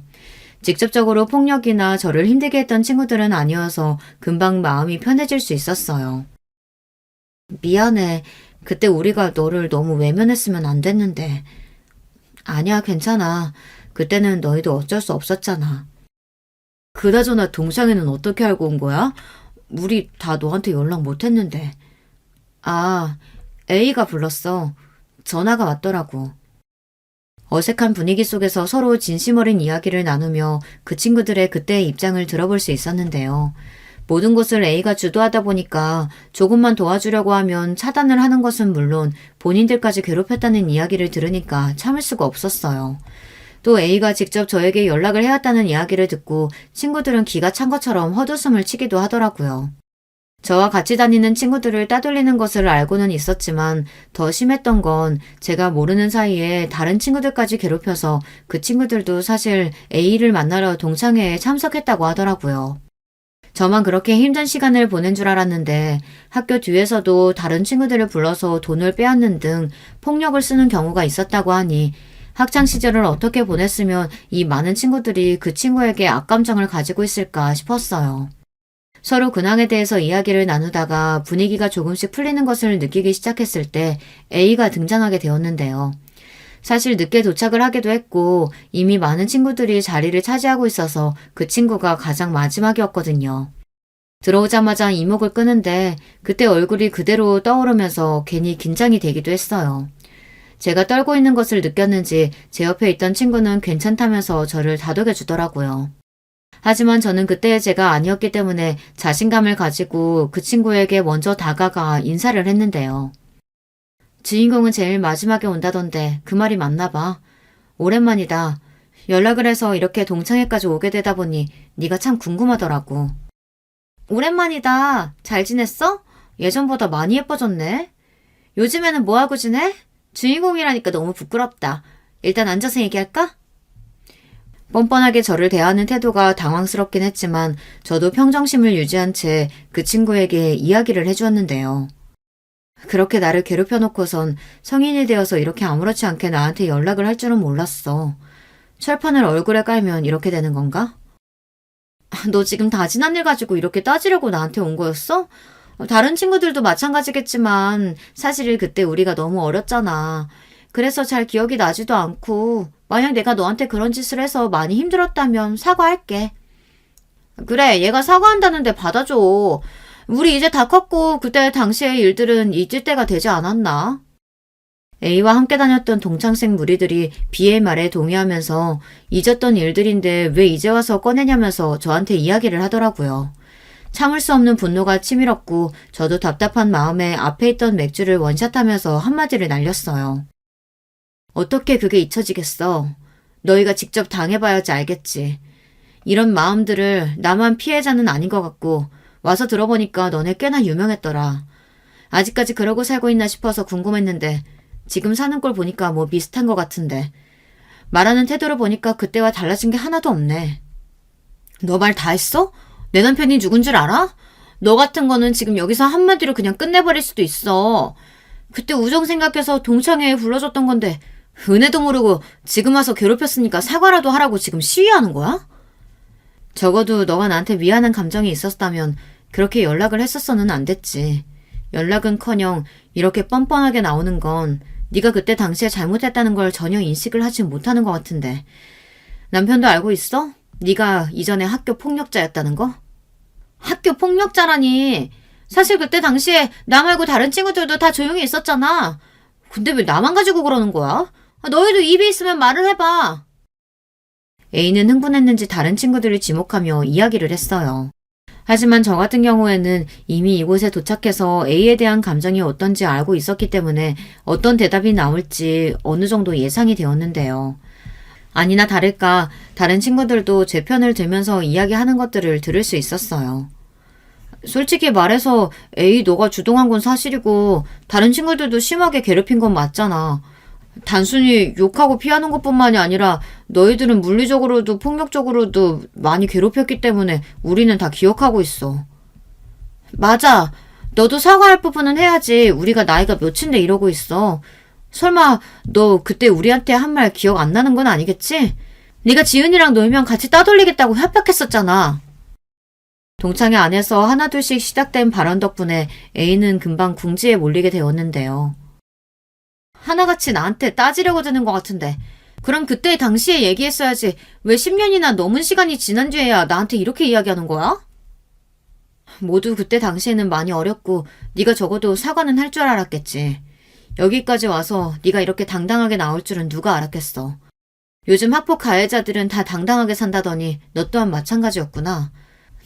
직접적으로 폭력이나 저를 힘들게 했던 친구들은 아니어서 금방 마음이 편해질 수 있었어요. 미안해. 그때 우리가 너를 너무 외면했으면 안 됐는데. 아니야, 괜찮아. 그때는 너희도 어쩔 수 없었잖아. 그나저나 동창회는 어떻게 알고 온 거야? 우리 다 너한테 연락 못 했는데. A가 불렀어. 전화가 왔더라고. 어색한 분위기 속에서 서로 진심 어린 이야기를 나누며 그 친구들의 그때의 입장을 들어볼 수 있었는데요. 모든 것을 A가 주도하다 보니까 조금만 도와주려고 하면 차단을 하는 것은 물론 본인들까지 괴롭혔다는 이야기를 들으니까 참을 수가 없었어요. 또 A가 직접 저에게 연락을 해왔다는 이야기를 듣고 친구들은 기가 찬 것처럼 헛웃음을 치기도 하더라고요. 저와 같이 다니는 친구들을 따돌리는 것을 알고는 있었지만 더 심했던 건 제가 모르는 사이에 다른 친구들까지 괴롭혀서 그 친구들도 사실 A를 만나러 동창회에 참석했다고 하더라고요. 저만 그렇게 힘든 시간을 보낸 줄 알았는데 학교 뒤에서도 다른 친구들을 불러서 돈을 빼앗는 등 폭력을 쓰는 경우가 있었다고 하니 학창 시절을 어떻게 보냈으면 이 많은 친구들이 그 친구에게 악감정을 가지고 있을까 싶었어요. 서로 근황에 대해서 이야기를 나누다가 분위기가 조금씩 풀리는 것을 느끼기 시작했을 때 A가 등장하게 되었는데요. 사실 늦게 도착을 하기도 했고 이미 많은 친구들이 자리를 차지하고 있어서 그 친구가 가장 마지막이었거든요. 들어오자마자 이목을 끄는데 그때 얼굴이 그대로 떠오르면서 괜히 긴장이 되기도 했어요. 제가 떨고 있는 것을 느꼈는지 제 옆에 있던 친구는 괜찮다면서 저를 다독여 주더라고요. 하지만 저는 그때의 제가 아니었기 때문에 자신감을 가지고 그 친구에게 먼저 다가가 인사를 했는데요. 주인공은 제일 마지막에 온다던데 그 말이 맞나 봐. 오랜만이다. 연락을 해서 이렇게 동창회까지 오게 되다 보니 네가 참 궁금하더라고. 오랜만이다. 잘 지냈어? 예전보다 많이 예뻐졌네. 요즘에는 뭐하고 지내? 주인공이라니까 너무 부끄럽다. 일단 앉아서 얘기할까? 뻔뻔하게 저를 대하는 태도가 당황스럽긴 했지만 저도 평정심을 유지한 채 그 친구에게 이야기를 해주었는데요. 그렇게 나를 괴롭혀놓고선 성인이 되어서 이렇게 아무렇지 않게 나한테 연락을 할 줄은 몰랐어. 철판을 얼굴에 깔면 이렇게 되는 건가? 너 지금 다 지난 일 가지고 이렇게 따지려고 나한테 온 거였어? 다른 친구들도 마찬가지겠지만 사실 그때 우리가 너무 어렸잖아. 그래서 잘 기억이 나지도 않고 만약 내가 너한테 그런 짓을 해서 많이 힘들었다면 사과할게. 그래, 얘가 사과한다는데 받아줘. 우리 이제 다 컸고 그때 당시의 일들은 잊을 때가 되지 않았나? A와 함께 다녔던 동창생 무리들이 B의 말에 동의하면서 잊었던 일들인데 왜 이제 와서 꺼내냐면서 저한테 이야기를 하더라고요. 참을 수 없는 분노가 치밀었고 저도 답답한 마음에 앞에 있던 맥주를 원샷하면서 한마디를 날렸어요. 어떻게 그게 잊혀지겠어? 너희가 직접 당해봐야지 알겠지. 이런 마음들을 나만 피해자는 아닌 것 같고 와서 들어보니까 너네 꽤나 유명했더라. 아직까지 그러고 살고 있나 싶어서 궁금했는데 지금 사는 꼴 보니까 뭐 비슷한 것 같은데 말하는 태도를 보니까 그때와 달라진 게 하나도 없네. 너 말 다 했어? 내 남편이 누군 줄 알아? 너 같은 거는 지금 여기서 한마디로 그냥 끝내버릴 수도 있어. 그때 우정 생각해서 동창회에 불러줬던 건데 은혜도 모르고 지금 와서 괴롭혔으니까 사과라도 하라고 지금 시위하는 거야? 적어도 너가 나한테 미안한 감정이 있었다면 그렇게 연락을 했었어는 안 됐지. 연락은커녕 이렇게 뻔뻔하게 나오는 건 네가 그때 당시에 잘못했다는 걸 전혀 인식을 하지 못하는 것 같은데. 남편도 알고 있어? 네가 이전에 학교 폭력자였다는 거? 학교 폭력자라니. 사실 그때 당시에 나 말고 다른 친구들도 다 조용히 있었잖아. 근데 왜 나만 가지고 그러는 거야? 너희도 입이 있으면 말을 해봐. A는 흥분했는지 다른 친구들을 지목하며 이야기를 했어요. 하지만 저 같은 경우에는 이미 이곳에 도착해서 A에 대한 감정이 어떤지 알고 있었기 때문에 어떤 대답이 나올지 어느 정도 예상이 되었는데요. 아니나 다를까 다른 친구들도 제 편을 들면서 이야기하는 것들을 들을 수 있었어요. 솔직히 말해서 A 너가 주동한 건 사실이고 다른 친구들도 심하게 괴롭힌 건 맞잖아. 단순히 욕하고 피하는 것뿐만이 아니라 너희들은 물리적으로도 폭력적으로도 많이 괴롭혔기 때문에 우리는 다 기억하고 있어. 맞아. 너도 사과할 부분은 해야지. 우리가 나이가 몇인데 이러고 있어. 설마 너 그때 우리한테 한 말 기억 안 나는 건 아니겠지? 네가 지은이랑 놀면 같이 따돌리겠다고 협박했었잖아. 동창회 안에서 하나둘씩 시작된 발언 덕분에 A는 금방 궁지에 몰리게 되었는데요. 하나같이 나한테 따지려고 드는 것 같은데 그럼 그때 당시에 얘기했어야지 왜 10년이나 넘은 시간이 지난 뒤에야 나한테 이렇게 이야기하는 거야? 모두 그때 당시에는 많이 어렸고 네가 적어도 사과는 할 줄 알았겠지. 여기까지 와서 네가 이렇게 당당하게 나올 줄은 누가 알았겠어. 요즘 학폭 가해자들은 다 당당하게 산다더니 너 또한 마찬가지였구나.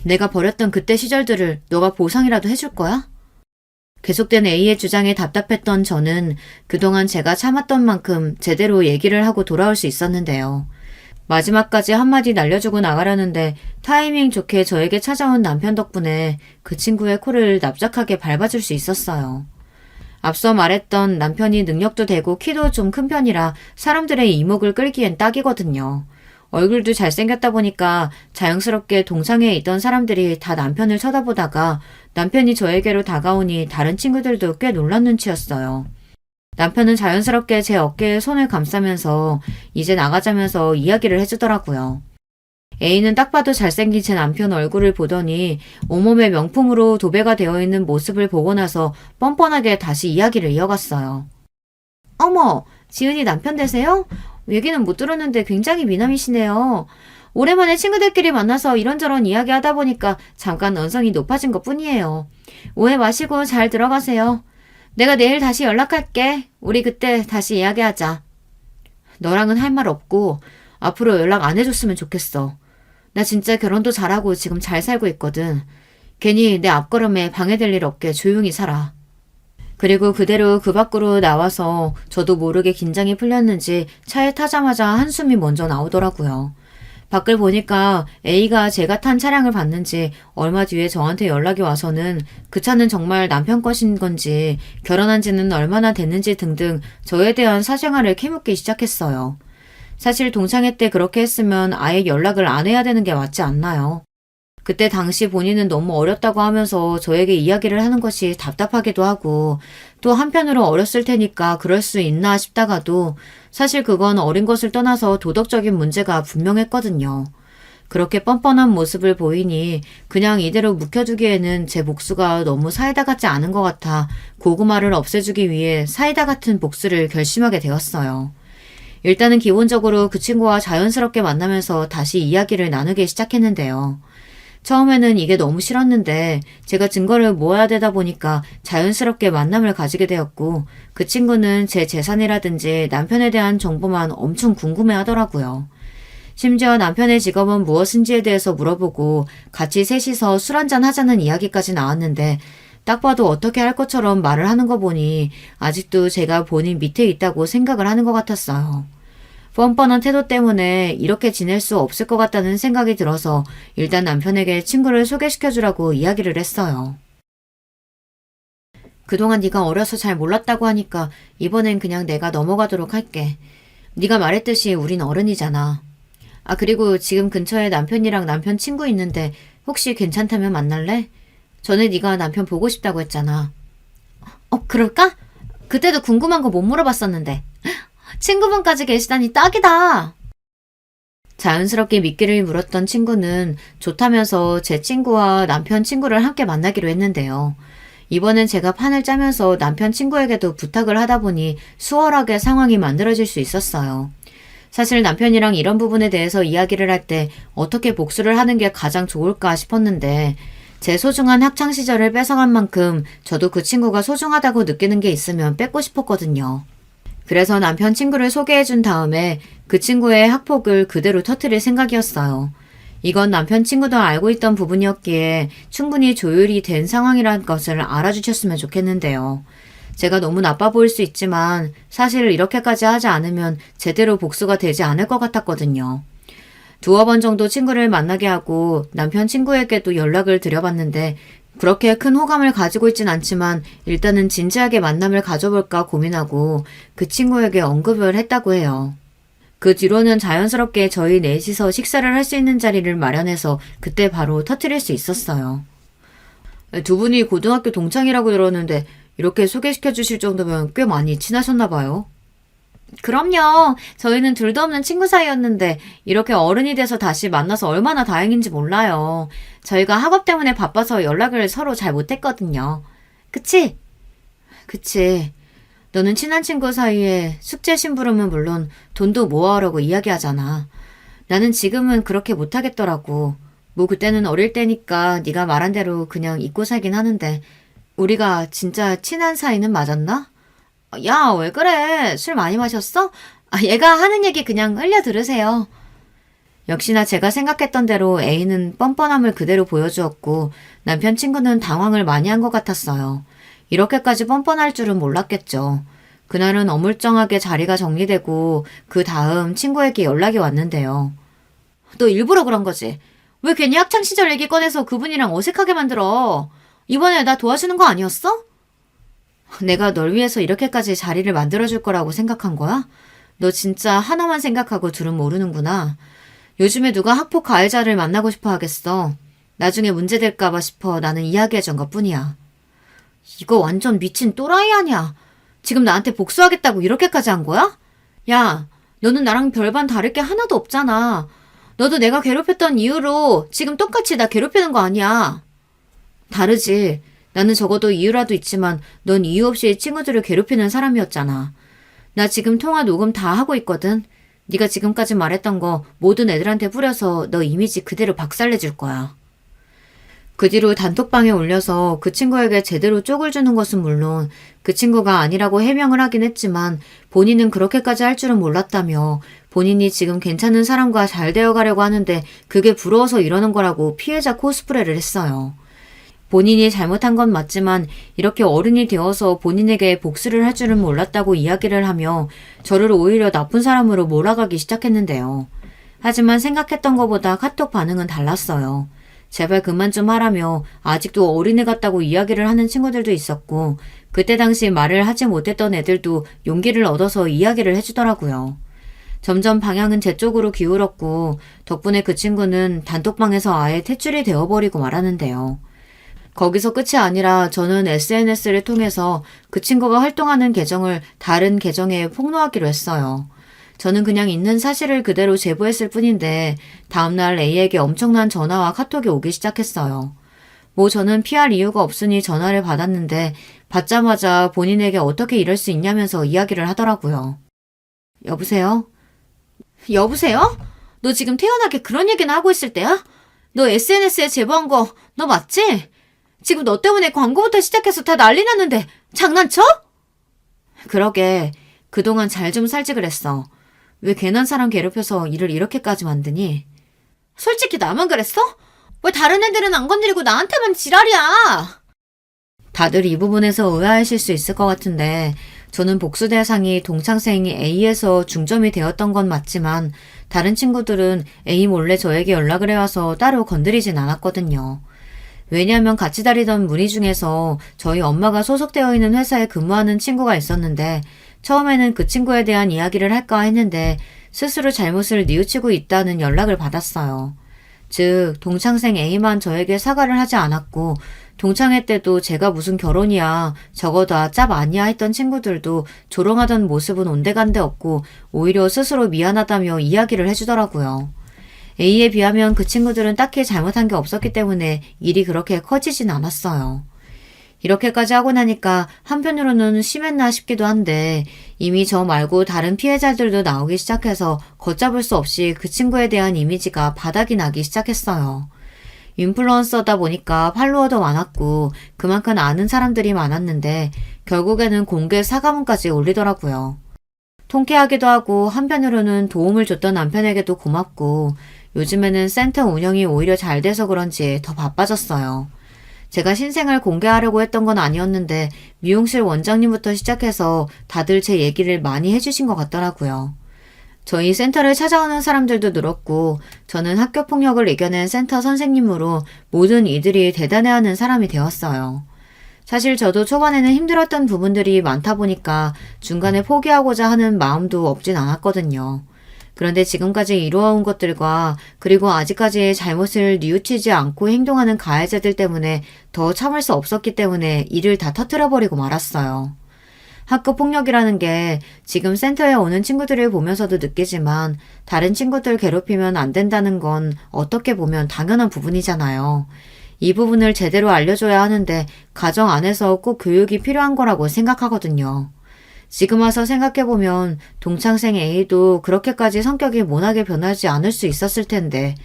내가 버렸던 그때 시절들을 너가 보상이라도 해줄 거야? 계속된 A의 주장에 답답했던 저는 그동안 제가 참았던 만큼 제대로 얘기를 하고 돌아올 수 있었는데요. 마지막까지 한마디 날려주고 나가려는데 타이밍 좋게 저에게 찾아온 남편 덕분에 그 친구의 코를 납작하게 밟아줄 수 있었어요. 앞서 말했던 남편이 능력도 되고 키도 좀 큰 편이라 사람들의 이목을 끌기엔 딱이거든요. 얼굴도 잘생겼다 보니까 자연스럽게 동창회에 있던 사람들이 다 남편을 쳐다보다가 남편이 저에게로 다가오니 다른 친구들도 꽤 놀란 눈치였어요. 남편은 자연스럽게 제 어깨에 손을 감싸면서 이제 나가자면서 이야기를 해주더라고요. A는 딱 봐도 잘생긴 제 남편 얼굴을 보더니 온몸에 명품으로 도배가 되어 있는 모습을 보고 나서 뻔뻔하게 다시 이야기를 이어갔어요. 어머, 지은이 남편 되세요? 얘기는 못 들었는데 굉장히 미남이시네요. 오랜만에 친구들끼리 만나서 이런저런 이야기하다 보니까 잠깐 언성이 높아진 것 뿐이에요. 오해 마시고 잘 들어가세요. 내가 내일 다시 연락할게. 우리 그때 다시 이야기하자. 너랑은 할 말 없고 앞으로 연락 안 해줬으면 좋겠어. 나 진짜 결혼도 잘하고 지금 잘 살고 있거든. 괜히 내 앞걸음에 방해될 일 없게 조용히 살아. 그리고 그대로 그 밖으로 나와서 저도 모르게 긴장이 풀렸는지 차에 타자마자 한숨이 먼저 나오더라고요. 밖을 보니까 A가 제가 탄 차량을 봤는지 얼마 뒤에 저한테 연락이 와서는 그 차는 정말 남편 것인 건지 결혼한 지는 얼마나 됐는지 등등 저에 대한 사생활을 캐묻기 시작했어요. 사실 동창회 때 그렇게 했으면 아예 연락을 안 해야 되는 게 맞지 않나요? 그때 당시 본인은 너무 어렸다고 하면서 저에게 이야기를 하는 것이 답답하기도 하고 또 한편으로 어렸을 테니까 그럴 수 있나 싶다가도 사실 그건 어린 것을 떠나서 도덕적인 문제가 분명했거든요. 그렇게 뻔뻔한 모습을 보이니 그냥 이대로 묵혀두기에는 제 복수가 너무 사이다 같지 않은 것 같아 고구마를 없애주기 위해 사이다 같은 복수를 결심하게 되었어요. 일단은 기본적으로 그 친구와 자연스럽게 만나면서 다시 이야기를 나누기 시작했는데요. 처음에는 이게 너무 싫었는데 제가 증거를 모아야 되다 보니까 자연스럽게 만남을 가지게 되었고 그 친구는 제 재산이라든지 남편에 대한 정보만 엄청 궁금해 하더라고요. 심지어 남편의 직업은 무엇인지에 대해서 물어보고 같이 셋이서 술 한잔 하자는 이야기까지 나왔는데 딱 봐도 어떻게 할 것처럼 말을 하는 거 보니 아직도 제가 본인 밑에 있다고 생각을 하는 것 같았어요. 뻔뻔한 태도 때문에 이렇게 지낼 수 없을 것 같다는 생각이 들어서 일단 남편에게 친구를 소개시켜주라고 이야기를 했어요. 그동안 네가 어려서 잘 몰랐다고 하니까 이번엔 그냥 내가 넘어가도록 할게. 네가 말했듯이 우린 어른이잖아. 아, 그리고 지금 근처에 남편이랑 남편 친구 있는데 혹시 괜찮다면 만날래? 전에 네가 남편 보고 싶다고 했잖아. 그럴까? 그때도 궁금한 거 못 물어봤었는데. 친구분까지 계시다니 딱이다. 자연스럽게 미끼를 물었던 친구는 좋다면서 제 친구와 남편 친구를 함께 만나기로 했는데요. 이번엔 제가 판을 짜면서 남편 친구에게도 부탁을 하다 보니 수월하게 상황이 만들어질 수 있었어요. 사실 남편이랑 이런 부분에 대해서 이야기를 할 때 어떻게 복수를 하는 게 가장 좋을까 싶었는데 제 소중한 학창 시절을 뺏어간 만큼 저도 그 친구가 소중하다고 느끼는 게 있으면 뺏고 싶었거든요. 그래서 남편 친구를 소개해준 다음에 그 친구의 학폭을 그대로 터뜨릴 생각이었어요. 이건 남편 친구도 알고 있던 부분이었기에 충분히 조율이 된 상황이라는 것을 알아주셨으면 좋겠는데요. 제가 너무 나빠 보일 수 있지만 사실 이렇게까지 하지 않으면 제대로 복수가 되지 않을 것 같았거든요. 두어 번 정도 친구를 만나게 하고 남편 친구에게도 연락을 드려봤는데 그렇게 큰 호감을 가지고 있진 않지만 일단은 진지하게 만남을 가져볼까 고민하고 그 친구에게 언급을 했다고 해요. 그 뒤로는 자연스럽게 저희 넷이서 식사를 할 수 있는 자리를 마련해서 그때 바로 터뜨릴 수 있었어요. 두 분이 고등학교 동창이라고 들었는데 이렇게 소개시켜 주실 정도면 꽤 많이 친하셨나 봐요. 그럼요. 저희는 둘도 없는 친구 사이였는데 이렇게 어른이 돼서 다시 만나서 얼마나 다행인지 몰라요. 저희가 학업 때문에 바빠서 연락을 서로 잘 못했거든요. 그치? 그치. 너는 친한 친구 사이에 숙제 심부름은 물론 돈도 모아오라고 이야기하잖아. 나는 지금은 그렇게 못하겠더라고. 뭐 그때는 어릴 때니까 네가 말한 대로 그냥 잊고 살긴 하는데 우리가 진짜 친한 사이는 맞았나? 야, 왜 그래? 술 많이 마셨어? 얘가 하는 얘기 그냥 흘려 들으세요. 역시나 제가 생각했던 대로 A는 뻔뻔함을 그대로 보여주었고 남편 친구는 당황을 많이 한 것 같았어요. 이렇게까지 뻔뻔할 줄은 몰랐겠죠. 그날은 어물쩡하게 자리가 정리되고 그 다음 친구에게 연락이 왔는데요. 너 일부러 그런 거지? 왜 괜히 학창시절 얘기 꺼내서 그분이랑 어색하게 만들어? 이번에 나 도와주는 거 아니었어? 내가 널 위해서 이렇게까지 자리를 만들어줄 거라고 생각한 거야? 너 진짜 하나만 생각하고 둘은 모르는구나. 요즘에 누가 학폭 가해자를 만나고 싶어 하겠어. 나중에 문제될까봐 싶어 나는 이야기해준 것뿐이야. 이거 완전 미친 또라이 아니야. 지금 나한테 복수하겠다고 이렇게까지 한 거야? 야, 너는 나랑 별반 다를 게 하나도 없잖아. 너도 내가 괴롭혔던 이유로 지금 똑같이 나 괴롭히는 거 아니야. 다르지. 나는 적어도 이유라도 있지만 넌 이유 없이 친구들을 괴롭히는 사람이었잖아. 나 지금 통화 녹음 다 하고 있거든. 네가 지금까지 말했던 거 모든 애들한테 뿌려서 너 이미지 그대로 박살내줄 거야. 그 뒤로 단톡방에 올려서 그 친구에게 제대로 쪽을 주는 것은 물론 그 친구가 아니라고 해명을 하긴 했지만 본인은 그렇게까지 할 줄은 몰랐다며 본인이 지금 괜찮은 사람과 잘 되어가려고 하는데 그게 부러워서 이러는 거라고 피해자 코스프레를 했어요. 본인이 잘못한 건 맞지만 이렇게 어른이 되어서 본인에게 복수를 할 줄은 몰랐다고 이야기를 하며 저를 오히려 나쁜 사람으로 몰아가기 시작했는데요. 하지만 생각했던 것보다 카톡 반응은 달랐어요. 제발 그만 좀 하라며 아직도 어린애 같다고 이야기를 하는 친구들도 있었고 그때 당시 말을 하지 못했던 애들도 용기를 얻어서 이야기를 해주더라고요. 점점 방향은 제 쪽으로 기울었고 덕분에 그 친구는 단톡방에서 아예 퇴출이 되어버리고 말하는데요. 거기서 끝이 아니라 저는 SNS를 통해서 그 친구가 활동하는 계정을 다른 계정에 폭로하기로 했어요. 저는 그냥 있는 사실을 그대로 제보했을 뿐인데 다음날 A에게 엄청난 전화와 카톡이 오기 시작했어요. 뭐 저는 피할 이유가 없으니 전화를 받았는데 받자마자 본인에게 어떻게 이럴 수 있냐면서 이야기를 하더라고요. 여보세요? 여보세요? 너 지금 태연하게 그런 얘기나 하고 있을 때야? 너 SNS에 제보한 거 너 맞지? 지금 너 때문에 광고부터 시작해서 다 난리 났는데 장난쳐? 그러게 그동안 잘 좀 살지 그랬어. 왜 괜한 사람 괴롭혀서 일을 이렇게까지 만드니? 솔직히 나만 그랬어? 왜 다른 애들은 안 건드리고 나한테만 지랄이야? 다들 이 부분에서 의아하실 수 있을 것 같은데 저는 복수 대상이 동창생이 A에서 중점이 되었던 건 맞지만 다른 친구들은 A 몰래 저에게 연락을 해와서 따로 건드리진 않았거든요. 왜냐하면 같이 다니던 무리 중에서 저희 엄마가 소속되어 있는 회사에 근무하는 친구가 있었는데 처음에는 그 친구에 대한 이야기를 할까 했는데 스스로 잘못을 뉘우치고 있다는 연락을 받았어요. 즉 동창생 A만 저에게 사과를 하지 않았고 동창회 때도 제가 무슨 결혼이야 저거다 짭 아니야 했던 친구들도 조롱하던 모습은 온데간데 없고 오히려 스스로 미안하다며 이야기를 해주더라고요. A에 비하면 그 친구들은 딱히 잘못한 게 없었기 때문에 일이 그렇게 커지진 않았어요. 이렇게까지 하고 나니까 한편으로는 심했나 싶기도 한데 이미 저 말고 다른 피해자들도 나오기 시작해서 걷잡을 수 없이 그 친구에 대한 이미지가 바닥이 나기 시작했어요. 인플루언서다 보니까 팔로워도 많았고 그만큼 아는 사람들이 많았는데 결국에는 공개 사과문까지 올리더라고요. 통쾌하기도 하고 한편으로는 도움을 줬던 남편에게도 고맙고 요즘에는 센터 운영이 오히려 잘 돼서 그런지 더 바빠졌어요. 제가 신생을 공개하려고 했던 건 아니었는데 미용실 원장님부터 시작해서 다들 제 얘기를 많이 해주신 것 같더라고요. 저희 센터를 찾아오는 사람들도 늘었고 저는 학교 폭력을 이겨낸 센터 선생님으로 모든 이들이 대단해하는 사람이 되었어요. 사실 저도 초반에는 힘들었던 부분들이 많다 보니까 중간에 포기하고자 하는 마음도 없진 않았거든요. 그런데 지금까지 이루어온 것들과 그리고 아직까지 잘못을 뉘우치지 않고 행동하는 가해자들 때문에 더 참을 수 없었기 때문에 일을 다 터뜨려버리고 말았어요. 학교 폭력이라는 게 지금 센터에 오는 친구들을 보면서도 느끼지만 다른 친구들 괴롭히면 안 된다는 건 어떻게 보면 당연한 부분이잖아요. 이 부분을 제대로 알려줘야 하는데 가정 안에서 꼭 교육이 필요한 거라고 생각하거든요. 지금 와서 생각해보면 동창생 A도 그렇게까지 성격이 모나게 변하지 않을 수 있었을 텐데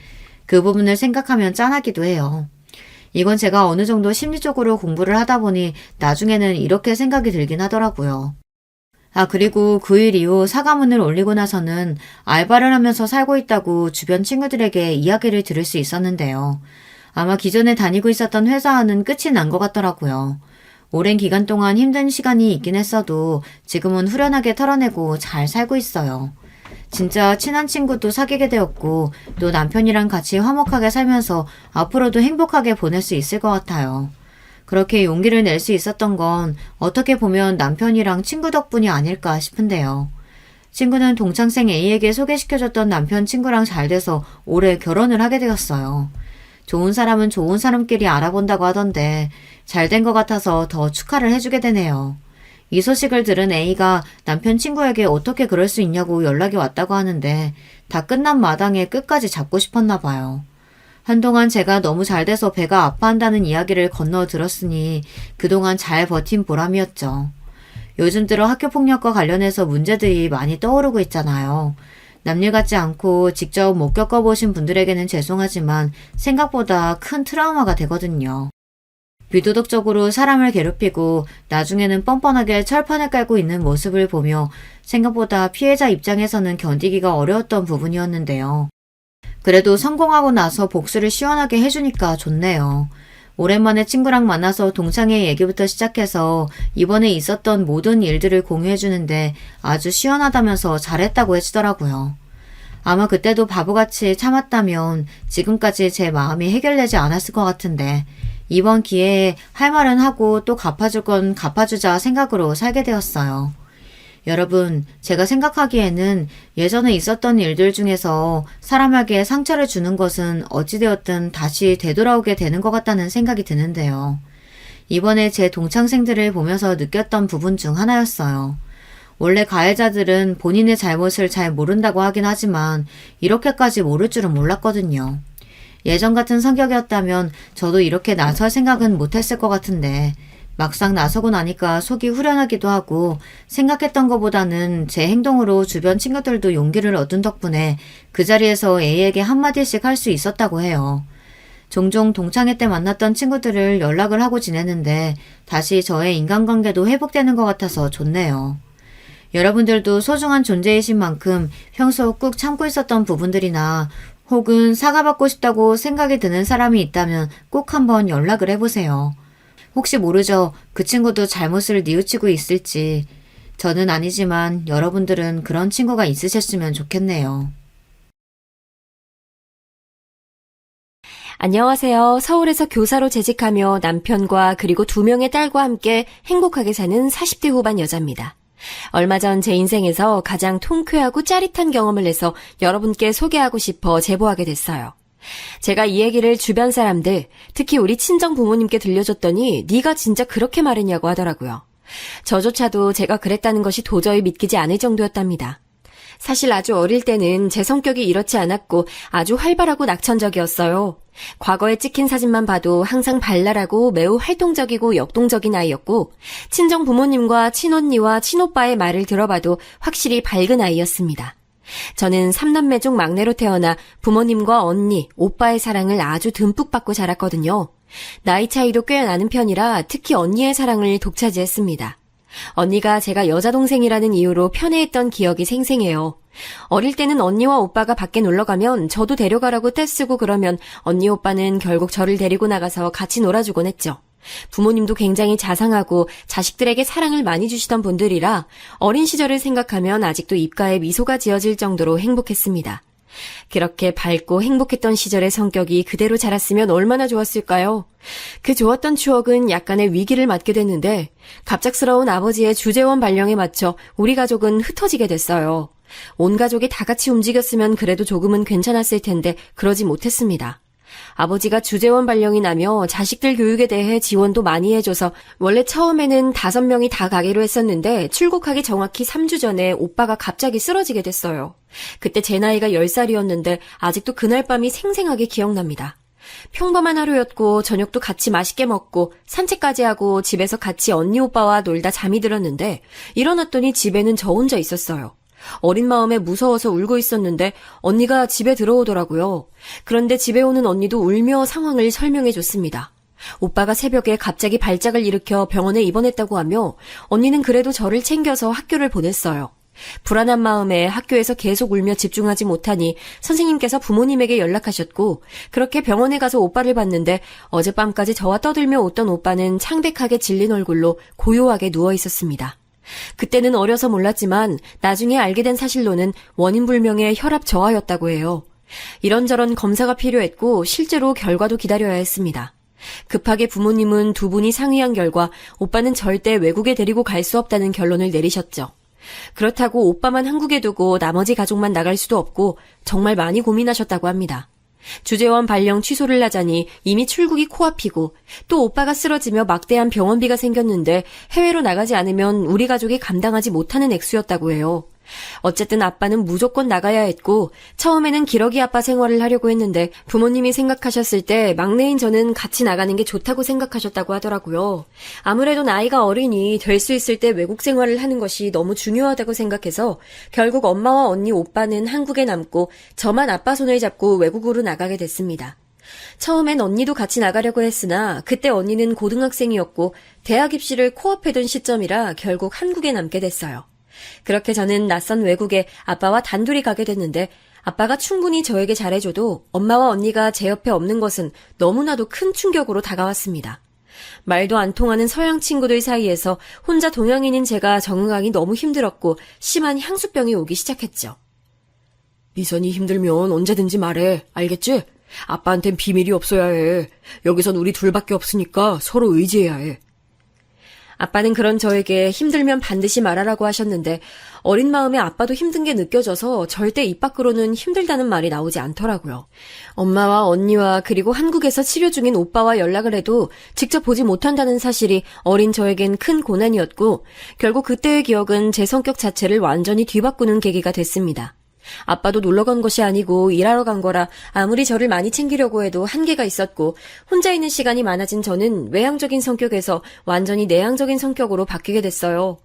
그 부분을 생각하면 짠하기도 해요. 이건 제가 어느 정도 심리적으로 공부를 하다 보니 나중에는 이렇게 생각이 들긴 하더라고요. 그리고 그 일 이후 사과문을 올리고 나서는 알바를 하면서 살고 있다고 주변 친구들에게 이야기를 들을 수 있었는데요. 아마 기존에 다니고 있었던 회사와는 끝이 난 것 같더라고요. 오랜 기간 동안 힘든 시간이 있긴 했어도 지금은 후련하게 털어내고 잘 살고 있어요. 진짜 친한 친구도 사귀게 되었고 또 남편이랑 같이 화목하게 살면서 앞으로도 행복하게 보낼 수 있을 것 같아요. 그렇게 용기를 낼 수 있었던 건 어떻게 보면 남편이랑 친구 덕분이 아닐까 싶은데요. 친구는 동창생 A에게 소개시켜줬던 남편 친구랑 잘 돼서 올해 결혼을 하게 되었어요. 좋은 사람은 좋은 사람끼리 알아본다고 하던데 잘 된 것 같아서 더 축하를 해주게 되네요. 이 소식을 들은 A가 남편 친구에게 어떻게 그럴 수 있냐고 연락이 왔다고 하는데 다 끝난 마당에 끝까지 잡고 싶었나 봐요. 한동안 제가 너무 잘 돼서 배가 아파한다는 이야기를 건너 들었으니 그동안 잘 버틴 보람이었죠. 요즘 들어 학교폭력과 관련해서 문제들이 많이 떠오르고 있잖아요. 남일 같지 않고 직접 못 겪어보신 분들에게는 죄송하지만 생각보다 큰 트라우마가 되거든요. 비도덕적으로 사람을 괴롭히고 나중에는 뻔뻔하게 철판을 깔고 있는 모습을 보며 생각보다 피해자 입장에서는 견디기가 어려웠던 부분이었는데요. 그래도 성공하고 나서 복수를 시원하게 해주니까 좋네요. 오랜만에 친구랑 만나서 동창회 얘기부터 시작해서 이번에 있었던 모든 일들을 공유해주는데 아주 시원하다면서 잘했다고 해주더라고요. 아마 그때도 바보같이 참았다면 지금까지 제 마음이 해결되지 않았을 것 같은데 이번 기회에 할 말은 하고 또 갚아줄 건 갚아주자 생각으로 살게 되었어요. 여러분, 제가 생각하기에는 예전에 있었던 일들 중에서 사람에게 상처를 주는 것은 어찌되었든 다시 되돌아오게 되는 것 같다는 생각이 드는데요. 이번에 제 동창생들을 보면서 느꼈던 부분 중 하나였어요. 원래 가해자들은 본인의 잘못을 잘 모른다고 하긴 하지만 이렇게까지 모를 줄은 몰랐거든요. 예전 같은 성격이었다면 저도 이렇게 나설 생각은 못했을 것 같은데 막상 나서고 나니까 속이 후련하기도 하고 생각했던 것보다는 제 행동으로 주변 친구들도 용기를 얻은 덕분에 그 자리에서 A에게 한마디씩 할 수 있었다고 해요. 종종 동창회 때 만났던 친구들을 연락을 하고 지내는데 다시 저의 인간관계도 회복되는 것 같아서 좋네요. 여러분들도 소중한 존재이신 만큼 평소 꾹 참고 있었던 부분들이나 혹은 사과받고 싶다고 생각이 드는 사람이 있다면 꼭 한번 연락을 해보세요. 혹시 모르죠. 그 친구도 잘못을 뉘우치고 있을지. 저는 아니지만 여러분들은 그런 친구가 있으셨으면 좋겠네요. 안녕하세요. 서울에서 교사로 재직하며 남편과 그리고 2명의 딸과 함께 행복하게 사는 40대 후반 여자입니다. 얼마 전 제 인생에서 가장 통쾌하고 짜릿한 경험을 해서 여러분께 소개하고 싶어 제보하게 됐어요. 제가 이 얘기를 주변 사람들, 특히 우리 친정 부모님께 들려줬더니 네가 진짜 그렇게 말했냐고 하더라고요. 저조차도 제가 그랬다는 것이 도저히 믿기지 않을 정도였답니다. 사실 아주 어릴 때는 제 성격이 이렇지 않았고 아주 활발하고 낙천적이었어요. 과거에 찍힌 사진만 봐도 항상 발랄하고 매우 활동적이고 역동적인 아이였고 친정 부모님과 친언니와 친오빠의 말을 들어봐도 확실히 밝은 아이였습니다. 저는 3남매 중 막내로 태어나 부모님과 언니, 오빠의 사랑을 아주 듬뿍 받고 자랐거든요. 나이 차이도 꽤 나는 편이라 특히 언니의 사랑을 독차지했습니다. 언니가 제가 여자동생이라는 이유로 편애했던 기억이 생생해요. 어릴 때는 언니와 오빠가 밖에 놀러가면 저도 데려가라고 떼쓰고 그러면 언니 오빠는 결국 저를 데리고 나가서 같이 놀아주곤 했죠. 부모님도 굉장히 자상하고 자식들에게 사랑을 많이 주시던 분들이라 어린 시절을 생각하면 아직도 입가에 미소가 지어질 정도로 행복했습니다. 그렇게 밝고 행복했던 시절의 성격이 그대로 자랐으면 얼마나 좋았을까요? 그 좋았던 추억은 약간의 위기를 맞게 됐는데 갑작스러운 아버지의 주재원 발령에 맞춰 우리 가족은 흩어지게 됐어요. 온 가족이 다 같이 움직였으면 그래도 조금은 괜찮았을 텐데 그러지 못했습니다. 아버지가 주재원 발령이 나며 자식들 교육에 대해 지원도 많이 해줘서 원래 처음에는 5명이 다 가기로 했었는데 출국하기 정확히 3주 전에 오빠가 갑자기 쓰러지게 됐어요. 그때 제 나이가 10살이었는데 아직도 그날 밤이 생생하게 기억납니다. 평범한 하루였고 저녁도 같이 맛있게 먹고 산책까지 하고 집에서 같이 언니 오빠와 놀다 잠이 들었는데 일어났더니 집에는 저 혼자 있었어요. 어린 마음에 무서워서 울고 있었는데 언니가 집에 들어오더라고요. 그런데 집에 오는 언니도 울며 상황을 설명해줬습니다. 오빠가 새벽에 갑자기 발작을 일으켜 병원에 입원했다고 하며 언니는 그래도 저를 챙겨서 학교를 보냈어요. 불안한 마음에 학교에서 계속 울며 집중하지 못하니 선생님께서 부모님에게 연락하셨고 그렇게 병원에 가서 오빠를 봤는데 어젯밤까지 저와 떠들며 웃던 오빠는 창백하게 질린 얼굴로 고요하게 누워 있었습니다. 그때는 어려서 몰랐지만 나중에 알게 된 사실로는 원인불명의 혈압 저하였다고 해요. 이런저런 검사가 필요했고 실제로 결과도 기다려야 했습니다. 급하게 부모님은 2분이 상의한 결과 오빠는 절대 외국에 데리고 갈 수 없다는 결론을 내리셨죠. 그렇다고 오빠만 한국에 두고 나머지 가족만 나갈 수도 없고 정말 많이 고민하셨다고 합니다. 주재원 발령 취소를 하자니 이미 출국이 코앞이고 또 오빠가 쓰러지며 막대한 병원비가 생겼는데 해외로 나가지 않으면 우리 가족이 감당하지 못하는 액수였다고 해요. 어쨌든 아빠는 무조건 나가야 했고 처음에는 기러기 아빠 생활을 하려고 했는데 부모님이 생각하셨을 때 막내인 저는 같이 나가는 게 좋다고 생각하셨다고 하더라고요. 아무래도 나이가 어리니 될 수 있을 때 외국 생활을 하는 것이 너무 중요하다고 생각해서 결국 엄마와 언니 오빠는 한국에 남고 저만 아빠 손을 잡고 외국으로 나가게 됐습니다. 처음엔 언니도 같이 나가려고 했으나 그때 언니는 고등학생이었고 대학 입시를 코앞에 둔 시점이라 결국 한국에 남게 됐어요. 그렇게 저는 낯선 외국에 아빠와 단둘이 가게 됐는데 아빠가 충분히 저에게 잘해줘도 엄마와 언니가 제 옆에 없는 것은 너무나도 큰 충격으로 다가왔습니다. 말도 안 통하는 서양 친구들 사이에서 혼자 동양인인 제가 적응하기 너무 힘들었고 심한 향수병이 오기 시작했죠. 미선이 힘들면 언제든지 말해. 알겠지? 아빠한텐 비밀이 없어야 해. 여기선 우리 둘밖에 없으니까 서로 의지해야 해. 아빠는 그런 저에게 힘들면 반드시 말하라고 하셨는데 어린 마음에 아빠도 힘든 게 느껴져서 절대 입 밖으로는 힘들다는 말이 나오지 않더라고요. 엄마와 언니와 그리고 한국에서 치료 중인 오빠와 연락을 해도 직접 보지 못한다는 사실이 어린 저에겐 큰 고난이었고 결국 그때의 기억은 제 성격 자체를 완전히 뒤바꾸는 계기가 됐습니다. 아빠도 놀러 간 것이 아니고 일하러 간 거라 아무리 저를 많이 챙기려고 해도 한계가 있었고 혼자 있는 시간이 많아진 저는 외향적인 성격에서 완전히 내향적인 성격으로 바뀌게 됐어요.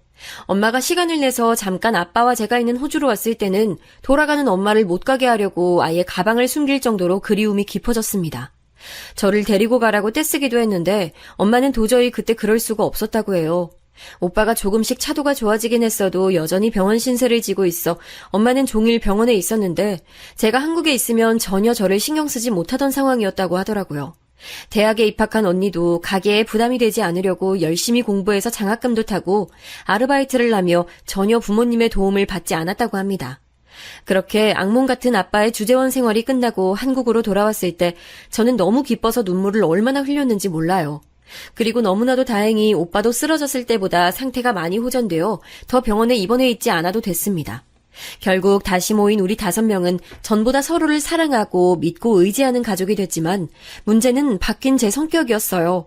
엄마가 시간을 내서 잠깐 아빠와 제가 있는 호주로 왔을 때는 돌아가는 엄마를 못 가게 하려고 아예 가방을 숨길 정도로 그리움이 깊어졌습니다. 저를 데리고 가라고 떼쓰기도 했는데 엄마는 도저히 그때 그럴 수가 없었다고 해요. 오빠가 조금씩 차도가 좋아지긴 했어도 여전히 병원 신세를 지고 있어 엄마는 종일 병원에 있었는데 제가 한국에 있으면 전혀 저를 신경 쓰지 못하던 상황이었다고 하더라고요. 대학에 입학한 언니도 가게에 부담이 되지 않으려고 열심히 공부해서 장학금도 타고 아르바이트를 하며 전혀 부모님의 도움을 받지 않았다고 합니다. 그렇게 악몽 같은 아빠의 주재원 생활이 끝나고 한국으로 돌아왔을 때 저는 너무 기뻐서 눈물을 얼마나 흘렸는지 몰라요. 그리고 너무나도 다행히 오빠도 쓰러졌을 때보다 상태가 많이 호전되어 더 병원에 입원해 있지 않아도 됐습니다. 결국 다시 모인 우리 5명은 전보다 서로를 사랑하고 믿고 의지하는 가족이 됐지만 문제는 바뀐 제 성격이었어요.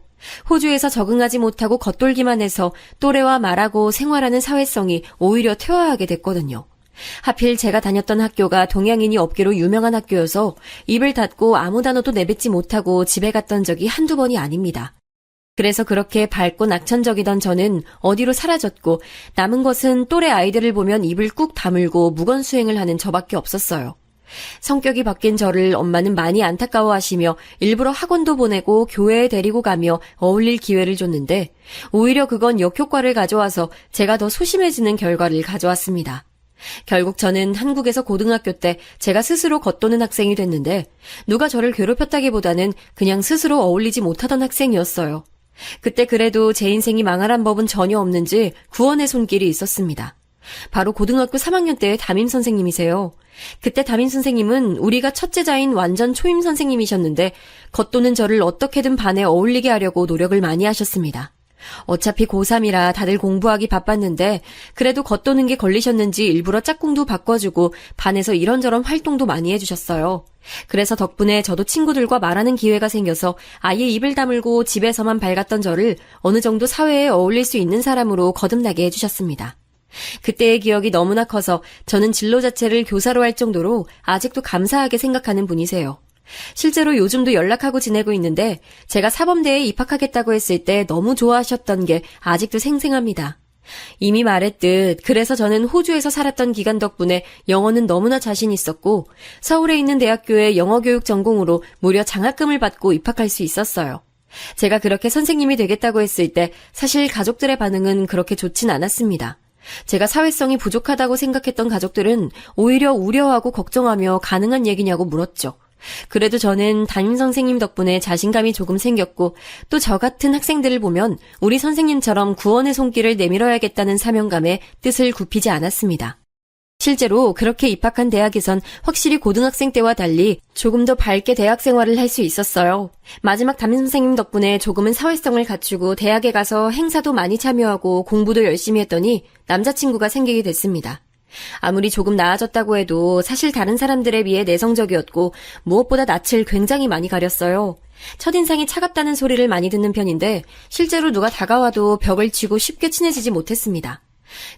호주에서 적응하지 못하고 겉돌기만 해서 또래와 말하고 생활하는 사회성이 오히려 퇴화하게 됐거든요. 하필 제가 다녔던 학교가 동양인이 없기로 유명한 학교여서 입을 닫고 아무 단어도 내뱉지 못하고 집에 갔던 적이 한두 번이 아닙니다. 그래서 그렇게 밝고 낙천적이던 저는 어디로 사라졌고 남은 것은 또래 아이들을 보면 입을 꾹 다물고 무건수행을 하는 저밖에 없었어요. 성격이 바뀐 저를 엄마는 많이 안타까워하시며 일부러 학원도 보내고 교회에 데리고 가며 어울릴 기회를 줬는데 오히려 그건 역효과를 가져와서 제가 더 소심해지는 결과를 가져왔습니다. 결국 저는 한국에서 고등학교 때 제가 스스로 겉도는 학생이 됐는데 누가 저를 괴롭혔다기보다는 그냥 스스로 어울리지 못하던 학생이었어요. 그때 그래도 제 인생이 망하란 법은 전혀 없는지 구원의 손길이 있었습니다. 바로 고등학교 3학년 때의 담임 선생님이세요. 그때 담임 선생님은 우리가 첫째자인 완전 초임 선생님이셨는데 겉도는 저를 어떻게든 반에 어울리게 하려고 노력을 많이 하셨습니다. 어차피 고3이라 다들 공부하기 바빴는데 그래도 겉도는 게 걸리셨는지 일부러 짝꿍도 바꿔주고 반에서 이런저런 활동도 많이 해주셨어요. 그래서 덕분에 저도 친구들과 말하는 기회가 생겨서 아예 입을 다물고 집에서만 밝았던 저를 어느 정도 사회에 어울릴 수 있는 사람으로 거듭나게 해주셨습니다. 그때의 기억이 너무나 커서 저는 진로 자체를 교사로 할 정도로 아직도 감사하게 생각하는 분이세요. 실제로 요즘도 연락하고 지내고 있는데 제가 사범대에 입학하겠다고 했을 때 너무 좋아하셨던 게 아직도 생생합니다. 이미 말했듯 그래서 저는 호주에서 살았던 기간 덕분에 영어는 너무나 자신 있었고 서울에 있는 대학교의 영어교육 전공으로 무려 장학금을 받고 입학할 수 있었어요. 제가 그렇게 선생님이 되겠다고 했을 때 사실 가족들의 반응은 그렇게 좋진 않았습니다. 제가 사회성이 부족하다고 생각했던 가족들은 오히려 우려하고 걱정하며 가능한 얘기냐고 물었죠. 그래도 저는 담임 선생님 덕분에 자신감이 조금 생겼고 또 저 같은 학생들을 보면 우리 선생님처럼 구원의 손길을 내밀어야겠다는 사명감에 뜻을 굽히지 않았습니다. 실제로 그렇게 입학한 대학에선 확실히 고등학생 때와 달리 조금 더 밝게 대학 생활을 할 수 있었어요. 마지막 담임 선생님 덕분에 조금은 사회성을 갖추고 대학에 가서 행사도 많이 참여하고 공부도 열심히 했더니 남자친구가 생기게 됐습니다. 아무리 조금 나아졌다고 해도 사실 다른 사람들에 비해 내성적이었고 무엇보다 낯을 굉장히 많이 가렸어요. 첫인상이 차갑다는 소리를 많이 듣는 편인데 실제로 누가 다가와도 벽을 치고 쉽게 친해지지 못했습니다.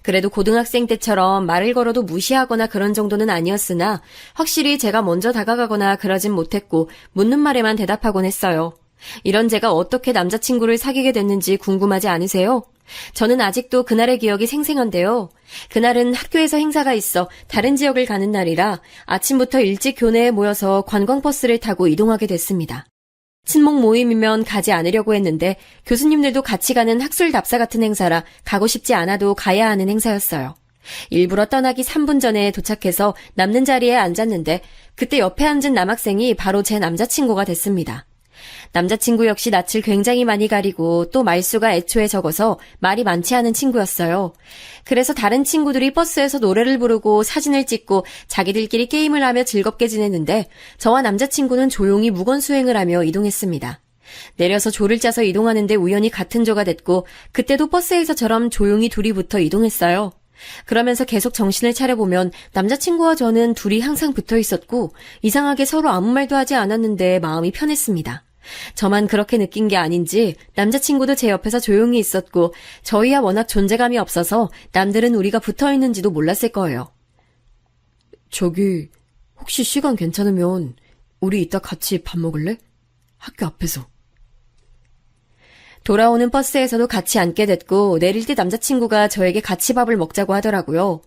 그래도 고등학생 때처럼 말을 걸어도 무시하거나 그런 정도는 아니었으나 확실히 제가 먼저 다가가거나 그러진 못했고 묻는 말에만 대답하곤 했어요. 이런 제가 어떻게 남자친구를 사귀게 됐는지 궁금하지 않으세요? 저는 아직도 그날의 기억이 생생한데요. 그날은 학교에서 행사가 있어 다른 지역을 가는 날이라 아침부터 일찍 교내에 모여서 관광버스를 타고 이동하게 됐습니다. 친목 모임이면 가지 않으려고 했는데 교수님들도 같이 가는 학술 답사 같은 행사라 가고 싶지 않아도 가야 하는 행사였어요. 일부러 떠나기 3분 전에 도착해서 남는 자리에 앉았는데 그때 옆에 앉은 남학생이 바로 제 남자친구가 됐습니다. 남자친구 역시 낯을 굉장히 많이 가리고 또 말수가 애초에 적어서 말이 많지 않은 친구였어요. 그래서 다른 친구들이 버스에서 노래를 부르고 사진을 찍고 자기들끼리 게임을 하며 즐겁게 지냈는데 저와 남자친구는 조용히 무건수행을 하며 이동했습니다. 내려서 조를 짜서 이동하는데 우연히 같은 조가 됐고 그때도 버스에서처럼 조용히 둘이 붙어 이동했어요. 그러면서 계속 정신을 차려보면 남자친구와 저는 둘이 항상 붙어 있었고 이상하게 서로 아무 말도 하지 않았는데 마음이 편했습니다. 저만 그렇게 느낀 게 아닌지 남자친구도 제 옆에서 조용히 있었고 저희야 워낙 존재감이 없어서 남들은 우리가 붙어 있는지도 몰랐을 거예요. 저기 혹시 시간 괜찮으면 우리 이따 같이 밥 먹을래? 학교 앞에서. 돌아오는 버스에서도 같이 앉게 됐고 내릴 때 남자친구가 저에게 같이 밥을 먹자고 하더라고요.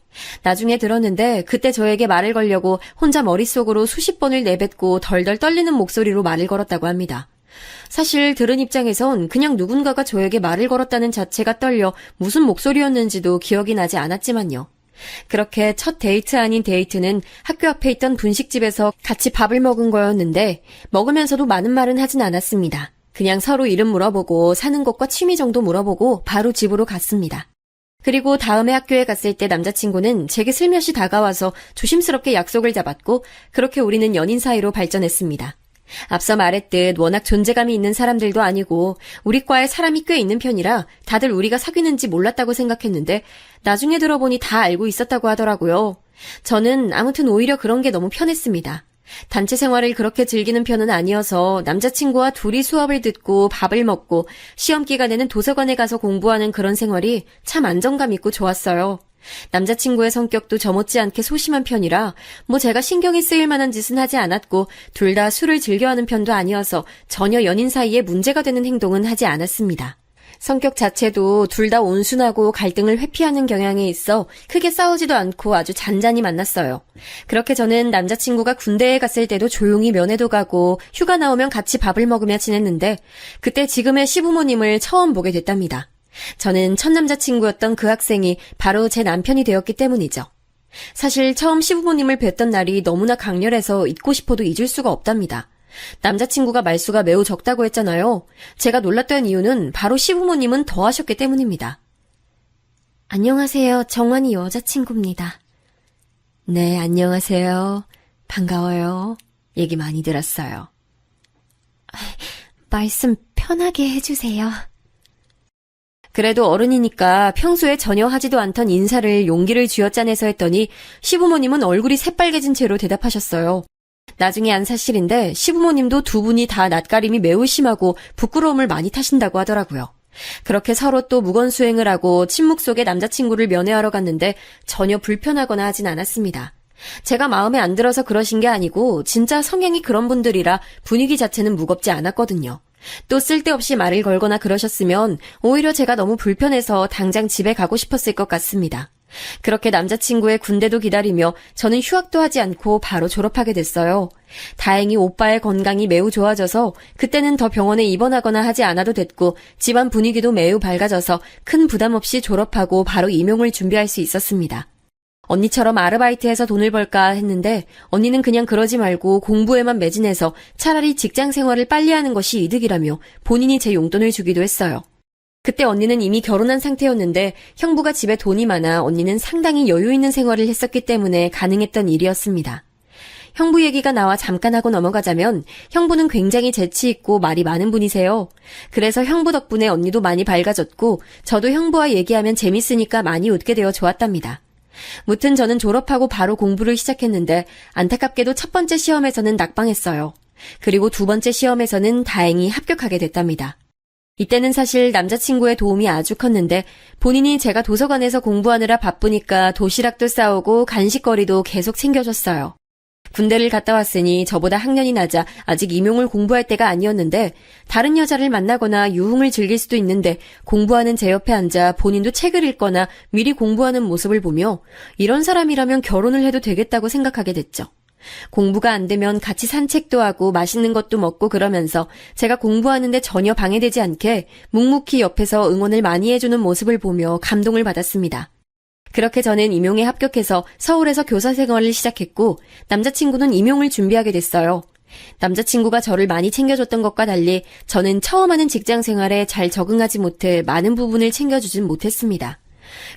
나중에 들었는데 그때 저에게 말을 걸려고 혼자 머릿속으로 수십 번을 내뱉고 덜덜 떨리는 목소리로 말을 걸었다고 합니다. 사실 들은 입장에선 그냥 누군가가 저에게 말을 걸었다는 자체가 떨려 무슨 목소리였는지도 기억이 나지 않았지만요. 그렇게 첫 데이트 아닌 데이트는 학교 앞에 있던 분식집에서 같이 밥을 먹은 거였는데 먹으면서도 많은 말은 하진 않았습니다. 그냥 서로 이름 물어보고 사는 곳과 취미 정도 물어보고 바로 집으로 갔습니다. 그리고 다음에 학교에 갔을 때 남자친구는 제게 슬며시 다가와서 조심스럽게 약속을 잡았고 그렇게 우리는 연인 사이로 발전했습니다. 앞서 말했듯 워낙 존재감이 있는 사람들도 아니고 우리 과에 사람이 꽤 있는 편이라 다들 우리가 사귀는지 몰랐다고 생각했는데 나중에 들어보니 다 알고 있었다고 하더라고요. 저는 아무튼 오히려 그런 게 너무 편했습니다. 단체 생활을 그렇게 즐기는 편은 아니어서 남자친구와 둘이 수업을 듣고 밥을 먹고 시험 기간에는 도서관에 가서 공부하는 그런 생활이 참 안정감 있고 좋았어요. 남자친구의 성격도 저 못지않게 소심한 편이라 뭐 제가 신경이 쓰일 만한 짓은 하지 않았고 둘 다 술을 즐겨하는 편도 아니어서 전혀 연인 사이에 문제가 되는 행동은 하지 않았습니다. 성격 자체도 둘 다 온순하고 갈등을 회피하는 경향이 있어 크게 싸우지도 않고 아주 잔잔히 만났어요. 그렇게 저는 남자친구가 군대에 갔을 때도 조용히 면회도 가고 휴가 나오면 같이 밥을 먹으며 지냈는데 그때 지금의 시부모님을 처음 보게 됐답니다. 저는 첫 남자친구였던 그 학생이 바로 제 남편이 되었기 때문이죠. 사실 처음 시부모님을 뵀던 날이 너무나 강렬해서 잊고 싶어도 잊을 수가 없답니다. 남자친구가 말수가 매우 적다고 했잖아요. 제가 놀랐던 이유는 바로 시부모님은 더 하셨기 때문입니다. 안녕하세요. 정환이 여자친구입니다. 네, 안녕하세요. 반가워요. 얘기 많이 들었어요. 말씀 편하게 해주세요. 그래도 어른이니까 평소에 전혀 하지도 않던 인사를 용기를 쥐어짜내서 했더니 시부모님은 얼굴이 새빨개진 채로 대답하셨어요. 나중에 안 사실인데 시부모님도 두 분이 다 낯가림이 매우 심하고 부끄러움을 많이 타신다고 하더라고요. 그렇게 서로 또 무건수행을 하고 침묵 속에 남자친구를 면회하러 갔는데 전혀 불편하거나 하진 않았습니다. 제가 마음에 안 들어서 그러신 게 아니고 진짜 성향이 그런 분들이라 분위기 자체는 무겁지 않았거든요. 또 쓸데없이 말을 걸거나 그러셨으면 오히려 제가 너무 불편해서 당장 집에 가고 싶었을 것 같습니다. 그렇게 남자친구의 군대도 기다리며 저는 휴학도 하지 않고 바로 졸업하게 됐어요. 다행히 오빠의 건강이 매우 좋아져서 그때는 더 병원에 입원하거나 하지 않아도 됐고 집안 분위기도 매우 밝아져서 큰 부담 없이 졸업하고 바로 임용을 준비할 수 있었습니다. 언니처럼 아르바이트해서 돈을 벌까 했는데 언니는 그냥 그러지 말고 공부에만 매진해서 차라리 직장 생활을 빨리 하는 것이 이득이라며 본인이 제 용돈을 주기도 했어요. 그때 언니는 이미 결혼한 상태였는데 형부가 집에 돈이 많아 언니는 상당히 여유 있는 생활을 했었기 때문에 가능했던 일이었습니다. 형부 얘기가 나와 잠깐 하고 넘어가자면 형부는 굉장히 재치 있고 말이 많은 분이세요. 그래서 형부 덕분에 언니도 많이 밝아졌고 저도 형부와 얘기하면 재밌으니까 많이 웃게 되어 좋았답니다. 무튼 저는 졸업하고 바로 공부를 시작했는데 안타깝게도 첫 번째 시험에서는 낙방했어요. 그리고 두 번째 시험에서는 다행히 합격하게 됐답니다. 이때는 사실 남자친구의 도움이 아주 컸는데 본인이 제가 도서관에서 공부하느라 바쁘니까 도시락도 싸오고 간식거리도 계속 챙겨줬어요. 군대를 갔다 왔으니 저보다 학년이 낮아 아직 임용을 공부할 때가 아니었는데 다른 여자를 만나거나 유흥을 즐길 수도 있는데 공부하는 제 옆에 앉아 본인도 책을 읽거나 미리 공부하는 모습을 보며 이런 사람이라면 결혼을 해도 되겠다고 생각하게 됐죠. 공부가 안 되면 같이 산책도 하고 맛있는 것도 먹고 그러면서 제가 공부하는데 전혀 방해되지 않게 묵묵히 옆에서 응원을 많이 해주는 모습을 보며 감동을 받았습니다. 그렇게 저는 임용에 합격해서 서울에서 교사 생활을 시작했고 남자친구는 임용을 준비하게 됐어요. 남자친구가 저를 많이 챙겨줬던 것과 달리 저는 처음 하는 직장 생활에 잘 적응하지 못해 많은 부분을 챙겨주진 못했습니다.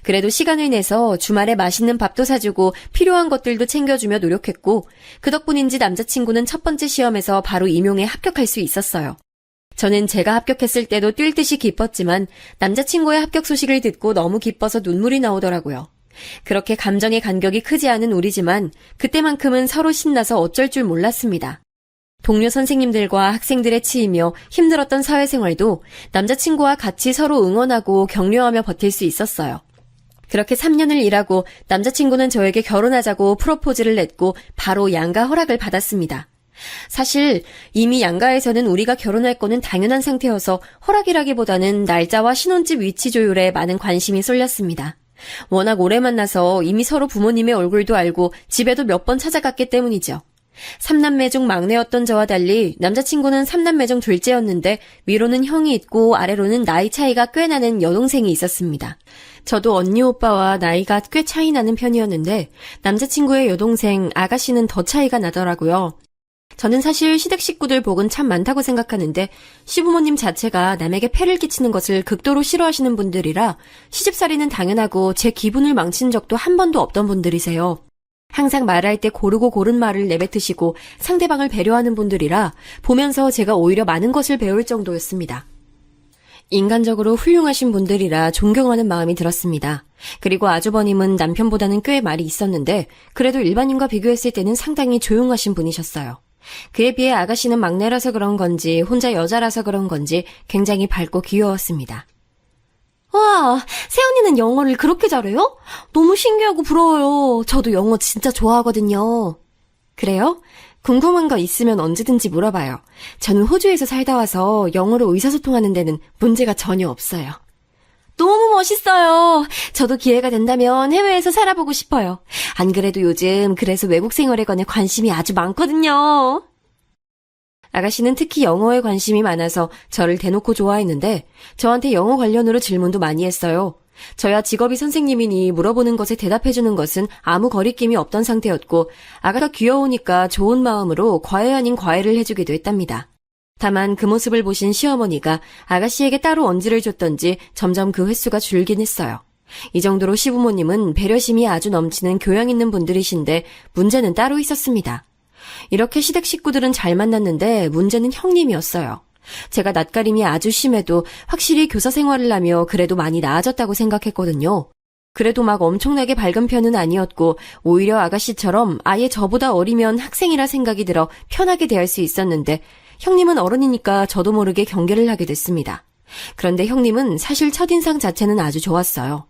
그래도 시간을 내서 주말에 맛있는 밥도 사주고 필요한 것들도 챙겨주며 노력했고 그 덕분인지 남자친구는 첫 번째 시험에서 바로 임용에 합격할 수 있었어요. 저는 제가 합격했을 때도 뛸 듯이 기뻤지만 남자친구의 합격 소식을 듣고 너무 기뻐서 눈물이 나오더라고요. 그렇게 감정의 간격이 크지 않은 우리지만 그때만큼은 서로 신나서 어쩔 줄 몰랐습니다. 동료 선생님들과 학생들의 치이며 힘들었던 사회생활도 남자친구와 같이 서로 응원하고 격려하며 버틸 수 있었어요. 그렇게 3년을 일하고 남자친구는 저에게 결혼하자고 프로포즈를 냈고 바로 양가 허락을 받았습니다. 사실 이미 양가에서는 우리가 결혼할 거는 당연한 상태여서 허락이라기보다는 날짜와 신혼집 위치 조율에 많은 관심이 쏠렸습니다. 워낙 오래 만나서 이미 서로 부모님의 얼굴도 알고 집에도 몇 번 찾아갔기 때문이죠. 3남매 중 막내였던 저와 달리 남자친구는 3남매 중 둘째였는데 위로는 형이 있고 아래로는 나이 차이가 꽤 나는 여동생이 있었습니다. 저도 언니 오빠와 나이가 꽤 차이 나는 편이었는데 남자친구의 여동생 아가씨는 더 차이가 나더라고요. 저는 사실 시댁 식구들 복은 참 많다고 생각하는데 시부모님 자체가 남에게 폐를 끼치는 것을 극도로 싫어하시는 분들이라 시집살이는 당연하고 제 기분을 망친 적도 한 번도 없던 분들이세요. 항상 말할 때 고르고 고른 말을 내뱉으시고 상대방을 배려하는 분들이라 보면서 제가 오히려 많은 것을 배울 정도였습니다. 인간적으로 훌륭하신 분들이라 존경하는 마음이 들었습니다. 그리고 아주버님은 남편보다는 꽤 말이 있었는데 그래도 일반인과 비교했을 때는 상당히 조용하신 분이셨어요. 그에 비해 아가씨는 막내라서 그런 건지 혼자 여자라서 그런 건지 굉장히 밝고 귀여웠습니다. 와, 새언니는 영어를 그렇게 잘해요? 너무 신기하고 부러워요. 저도 영어 진짜 좋아하거든요. 그래요? 궁금한 거 있으면 언제든지 물어봐요. 저는 호주에서 살다 와서 영어로 의사소통하는 데는 문제가 전혀 없어요. 너무 멋있어요. 저도 기회가 된다면 해외에서 살아보고 싶어요. 안 그래도 요즘 그래서 외국 생활에 관해 관심이 아주 많거든요. 아가씨는 특히 영어에 관심이 많아서 저를 대놓고 좋아했는데 저한테 영어 관련으로 질문도 많이 했어요. 저야 직업이 선생님이니 물어보는 것에 대답해주는 것은 아무 거리낌이 없던 상태였고 아가가 귀여우니까 좋은 마음으로 과외 아닌 과외를 해주기도 했답니다. 다만 그 모습을 보신 시어머니가 아가씨에게 따로 언지를 줬던지 점점 그 횟수가 줄긴 했어요. 이 정도로 시부모님은 배려심이 아주 넘치는 교양 있는 분들이신데 문제는 따로 있었습니다. 이렇게 시댁 식구들은 잘 만났는데 문제는 형님이었어요. 제가 낯가림이 아주 심해도 확실히 교사 생활을 하며 그래도 많이 나아졌다고 생각했거든요. 그래도 막 엄청나게 밝은 편은 아니었고 오히려 아가씨처럼 아예 저보다 어리면 학생이라 생각이 들어 편하게 대할 수 있었는데 형님은 어른이니까 저도 모르게 경계를 하게 됐습니다. 그런데 형님은 사실 첫인상 자체는 아주 좋았어요.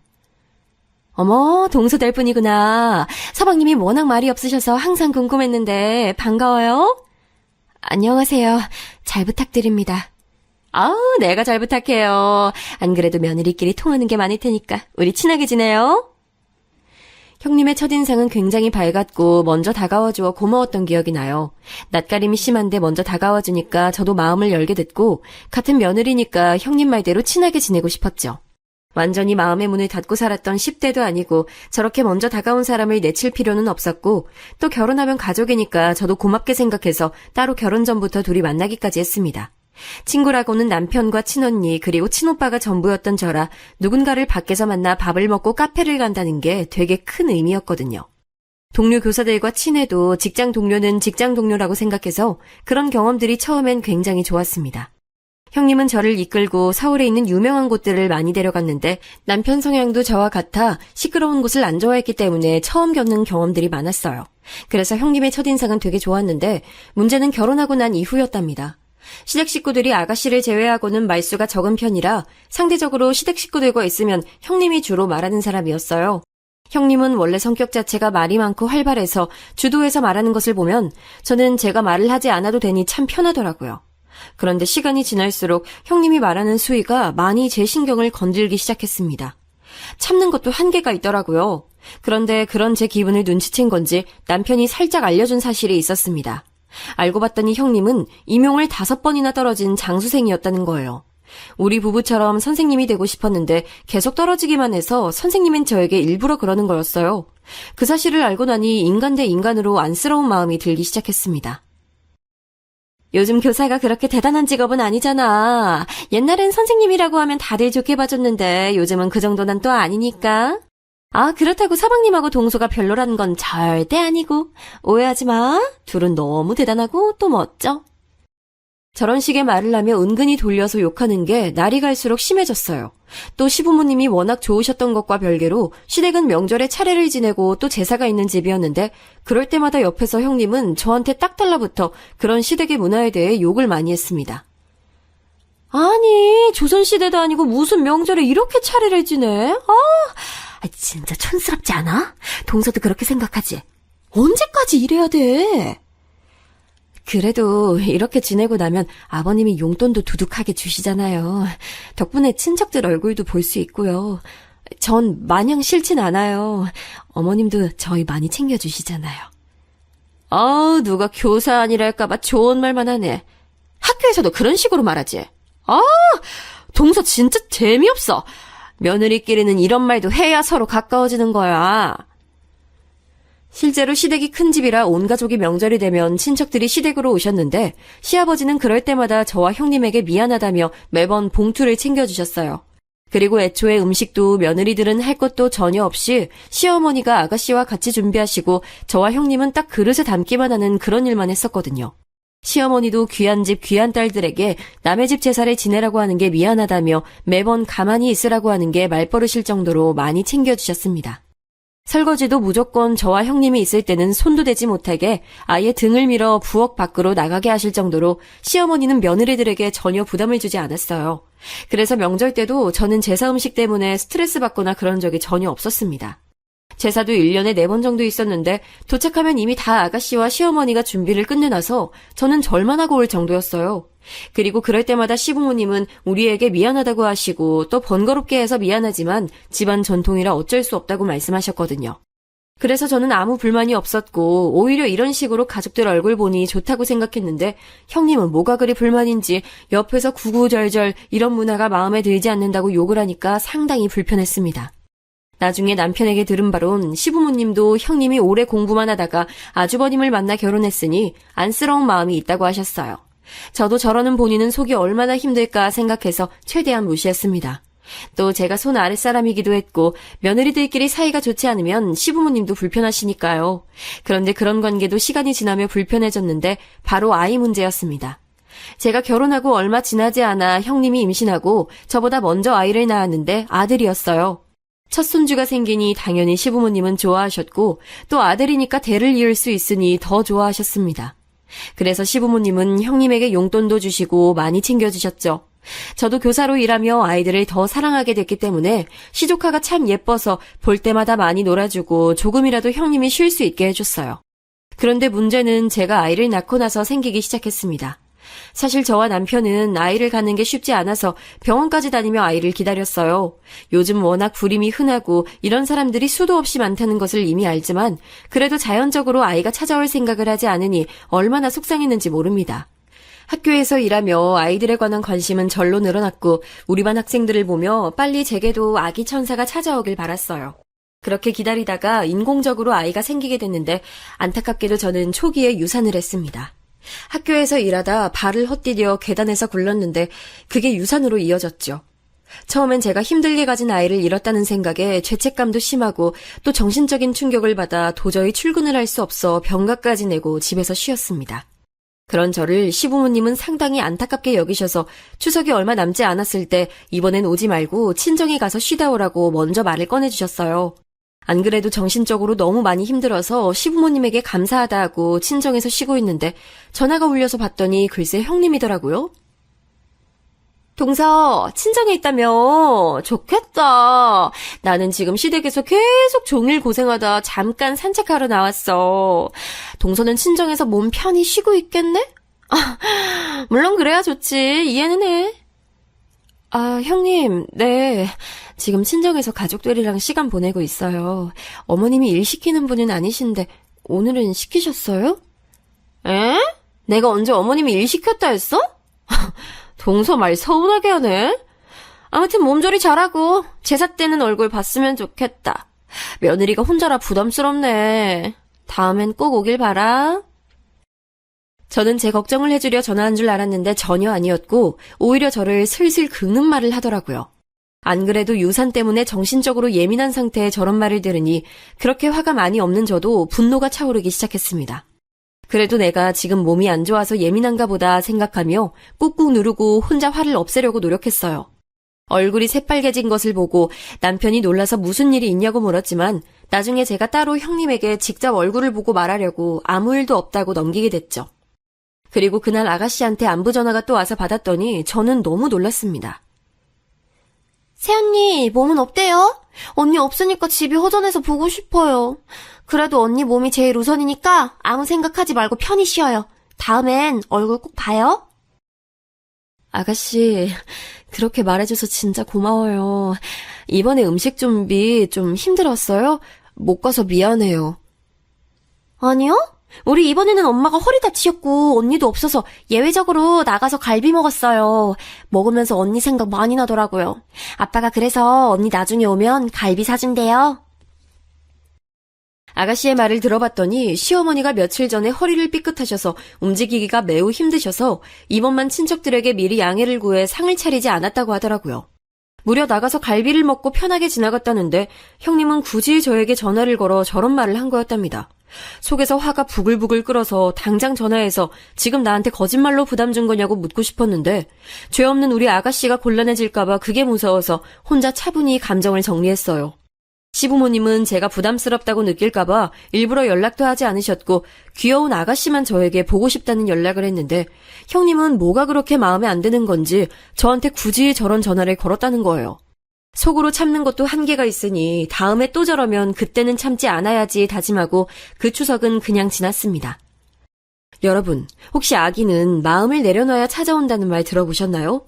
어머, 동서될 뿐이구나. 서방님이 워낙 말이 없으셔서 항상 궁금했는데 반가워요. 안녕하세요. 잘 부탁드립니다. 아우, 내가 잘 부탁해요. 안 그래도 며느리끼리 통하는 게 많을 테니까 우리 친하게 지내요. 형님의 첫인상은 굉장히 밝았고 먼저 다가와주어 고마웠던 기억이 나요. 낯가림이 심한데 먼저 다가와주니까 저도 마음을 열게 됐고 같은 며느리니까 형님 말대로 친하게 지내고 싶었죠. 완전히 마음의 문을 닫고 살았던 10대도 아니고 저렇게 먼저 다가온 사람을 내칠 필요는 없었고 또 결혼하면 가족이니까 저도 고맙게 생각해서 따로 결혼 전부터 둘이 만나기까지 했습니다. 친구라고는 남편과 친언니 그리고 친오빠가 전부였던 저라 누군가를 밖에서 만나 밥을 먹고 카페를 간다는 게 되게 큰 의미였거든요. 동료 교사들과 친해도 직장 동료는 직장 동료라고 생각해서 그런 경험들이 처음엔 굉장히 좋았습니다. 형님은 저를 이끌고 서울에 있는 유명한 곳들을 많이 데려갔는데 남편 성향도 저와 같아 시끄러운 곳을 안 좋아했기 때문에 처음 겪는 경험들이 많았어요. 그래서 형님의 첫인상은 되게 좋았는데 문제는 결혼하고 난 이후였답니다. 시댁 식구들이 아가씨를 제외하고는 말수가 적은 편이라 상대적으로 시댁 식구들과 있으면 형님이 주로 말하는 사람이었어요. 형님은 원래 성격 자체가 말이 많고 활발해서 주도해서 말하는 것을 보면 저는 제가 말을 하지 않아도 되니 참 편하더라고요. 그런데 시간이 지날수록 형님이 말하는 수위가 많이 제 신경을 건들기 시작했습니다. 참는 것도 한계가 있더라고요. 그런데 그런 제 기분을 눈치챈 건지 남편이 살짝 알려준 사실이 있었습니다. 알고 봤더니 형님은 임용을 5번이나 떨어진 장수생이었다는 거예요. 우리 부부처럼 선생님이 되고 싶었는데 계속 떨어지기만 해서 선생님은 저에게 일부러 그러는 거였어요. 그 사실을 알고 나니 인간 대 인간으로 안쓰러운 마음이 들기 시작했습니다. 요즘 교사가 그렇게 대단한 직업은 아니잖아. 옛날엔 선생님이라고 하면 다들 좋게 봐줬는데 요즘은 그 정도는 또 아니니까. 아, 그렇다고 서방님하고 동서가 별로라는 건 절대 아니고. 오해하지 마. 둘은 너무 대단하고 또 멋져. 저런 식의 말을 하며 은근히 돌려서 욕하는 게 날이 갈수록 심해졌어요. 또 시부모님이 워낙 좋으셨던 것과 별개로 시댁은 명절에 차례를 지내고 또 제사가 있는 집이었는데 그럴 때마다 옆에서 형님은 저한테 딱 달라붙어 그런 시댁의 문화에 대해 욕을 많이 했습니다. 아니, 조선시대도 아니고 무슨 명절에 이렇게 차례를 지내? 진짜 촌스럽지 않아? 동서도 그렇게 생각하지? 언제까지 이래야 돼? 그래도 이렇게 지내고 나면 아버님이 용돈도 두둑하게 주시잖아요. 덕분에 친척들 얼굴도 볼 수 있고요. 전 마냥 싫진 않아요. 어머님도 저희 많이 챙겨주시잖아요. 누가 교사 아니랄까봐 좋은 말만 하네. 학교에서도 그런 식으로 말하지. 동서 진짜 재미없어. 며느리끼리는 이런 말도 해야 서로 가까워지는 거야. 실제로 시댁이 큰 집이라 온 가족이 명절이 되면 친척들이 시댁으로 오셨는데 시아버지는 그럴 때마다 저와 형님에게 미안하다며 매번 봉투를 챙겨주셨어요. 그리고 애초에 음식도 며느리들은 할 것도 전혀 없이 시어머니가 아가씨와 같이 준비하시고 저와 형님은 딱 그릇에 담기만 하는 그런 일만 했었거든요. 시어머니도 귀한 집 귀한 딸들에게 남의 집 제사를 지내라고 하는 게 미안하다며 매번 가만히 있으라고 하는 게 말버릇일 정도로 많이 챙겨주셨습니다. 설거지도 무조건 저와 형님이 있을 때는 손도 대지 못하게 아예 등을 밀어 부엌 밖으로 나가게 하실 정도로 시어머니는 며느리들에게 전혀 부담을 주지 않았어요. 그래서 명절 때도 저는 제사 음식 때문에 스트레스 받거나 그런 적이 전혀 없었습니다. 제사도 1년에 4번 정도 있었는데 도착하면 이미 다 아가씨와 시어머니가 준비를 끝내놔서 저는 절만 하고 올 정도였어요. 그리고 그럴 때마다 시부모님은 우리에게 미안하다고 하시고 또 번거롭게 해서 미안하지만 집안 전통이라 어쩔 수 없다고 말씀하셨거든요. 그래서 저는 아무 불만이 없었고 오히려 이런 식으로 가족들 얼굴 보니 좋다고 생각했는데 형님은 뭐가 그리 불만인지 옆에서 구구절절 이런 문화가 마음에 들지 않는다고 욕을 하니까 상당히 불편했습니다. 나중에 남편에게 들은 바론 시부모님도 형님이 오래 공부만 하다가 아주버님을 만나 결혼했으니 안쓰러운 마음이 있다고 하셨어요. 저도 저러는 본인은 속이 얼마나 힘들까 생각해서 최대한 무시했습니다. 또 제가 손 아랫사람이기도 했고 며느리들끼리 사이가 좋지 않으면 시부모님도 불편하시니까요. 그런데 그런 관계도 시간이 지나며 불편해졌는데 바로 아이 문제였습니다. 제가 결혼하고 얼마 지나지 않아 형님이 임신하고 저보다 먼저 아이를 낳았는데 아들이었어요. 첫 손주가 생기니 당연히 시부모님은 좋아하셨고 또 아들이니까 대를 이을 수 있으니 더 좋아하셨습니다. 그래서 시부모님은 형님에게 용돈도 주시고 많이 챙겨주셨죠. 저도 교사로 일하며 아이들을 더 사랑하게 됐기 때문에 시조카가 참 예뻐서 볼 때마다 많이 놀아주고 조금이라도 형님이 쉴 수 있게 해줬어요. 그런데 문제는 제가 아이를 낳고 나서 생기기 시작했습니다. 사실 저와 남편은 아이를 갖는 게 쉽지 않아서 병원까지 다니며 아이를 기다렸어요. 요즘 워낙 불임이 흔하고 이런 사람들이 수도 없이 많다는 것을 이미 알지만 그래도 자연적으로 아이가 찾아올 생각을 하지 않으니 얼마나 속상했는지 모릅니다. 학교에서 일하며 아이들에 관한 관심은 절로 늘어났고 우리 반 학생들을 보며 빨리 제게도 아기 천사가 찾아오길 바랐어요. 그렇게 기다리다가 인공적으로 아이가 생기게 됐는데 안타깝게도 저는 초기에 유산을 했습니다. 학교에서 일하다 발을 헛디뎌 계단에서 굴렀는데 그게 유산으로 이어졌죠. 처음엔 제가 힘들게 가진 아이를 잃었다는 생각에 죄책감도 심하고 또 정신적인 충격을 받아 도저히 출근을 할 수 없어 병가까지 내고 집에서 쉬었습니다. 그런 저를 시부모님은 상당히 안타깝게 여기셔서 추석이 얼마 남지 않았을 때 이번엔 오지 말고 친정에 가서 쉬다 오라고 먼저 말을 꺼내주셨어요. 안 그래도 정신적으로 너무 많이 힘들어서 시부모님에게 감사하다 하고 친정에서 쉬고 있는데 전화가 울려서 봤더니 글쎄 형님이더라고요. 동서, 친정에 있다며? 좋겠다. 나는 지금 시댁에서 계속 종일 고생하다 잠깐 산책하러 나왔어. 동서는 친정에서 몸 편히 쉬고 있겠네? 물론 그래야 좋지. 이해는 해. 형님, 네. 지금 친정에서 가족들이랑 시간 보내고 있어요. 어머님이 일 시키는 분은 아니신데 오늘은 시키셨어요? 에? 내가 언제 어머님이 일 시켰다 했어? 동서 말 서운하게 하네. 아무튼 몸조리 잘하고 제사 때는 얼굴 봤으면 좋겠다. 며느리가 혼자라 부담스럽네. 다음엔 꼭 오길 바라. 저는 제 걱정을 해주려 전화한 줄 알았는데 전혀 아니었고 오히려 저를 슬슬 긁는 말을 하더라고요. 안 그래도 유산 때문에 정신적으로 예민한 상태에 저런 말을 들으니 그렇게 화가 많이 없는 저도 분노가 차오르기 시작했습니다. 그래도 내가 지금 몸이 안 좋아서 예민한가 보다 생각하며 꾹꾹 누르고 혼자 화를 없애려고 노력했어요. 얼굴이 새빨개진 것을 보고 남편이 놀라서 무슨 일이 있냐고 물었지만 나중에 제가 따로 형님에게 직접 얼굴을 보고 말하려고 아무 일도 없다고 넘기게 됐죠. 그리고 그날 아가씨한테 안부 전화가 또 와서 받았더니 저는 너무 놀랐습니다. 새언니, 몸은 어때요? 언니 없으니까 집이 허전해서 보고 싶어요. 그래도 언니 몸이 제일 우선이니까 아무 생각하지 말고 편히 쉬어요. 다음엔 얼굴 꼭 봐요. 아가씨, 그렇게 말해줘서 진짜 고마워요. 이번에 음식 준비 좀 힘들었어요? 못 가서 미안해요. 아니요? 우리 이번에는 엄마가 허리 다치셨고 언니도 없어서 예외적으로 나가서 갈비 먹었어요. 먹으면서 언니 생각 많이 나더라고요. 아빠가 그래서 언니 나중에 오면 갈비 사준대요. 아가씨의 말을 들어봤더니 시어머니가 며칠 전에 허리를 삐끗하셔서 움직이기가 매우 힘드셔서 이번만 친척들에게 미리 양해를 구해 상을 차리지 않았다고 하더라고요. 무려 나가서 갈비를 먹고 편하게 지나갔다는데 형님은 굳이 저에게 전화를 걸어 저런 말을 한 거였답니다. 속에서 화가 부글부글 끓어서 당장 전화해서 지금 나한테 거짓말로 부담 준 거냐고 묻고 싶었는데 죄 없는 우리 아가씨가 곤란해질까봐 그게 무서워서 혼자 차분히 감정을 정리했어요. 시부모님은 제가 부담스럽다고 느낄까봐 일부러 연락도 하지 않으셨고 귀여운 아가씨만 저에게 보고 싶다는 연락을 했는데 형님은 뭐가 그렇게 마음에 안 드는 건지 저한테 굳이 저런 전화를 걸었다는 거예요. 속으로 참는 것도 한계가 있으니 다음에 또 저러면 그때는 참지 않아야지 다짐하고 그 추석은 그냥 지났습니다. 여러분, 혹시 아기는 마음을 내려놔야 찾아온다는 말 들어보셨나요?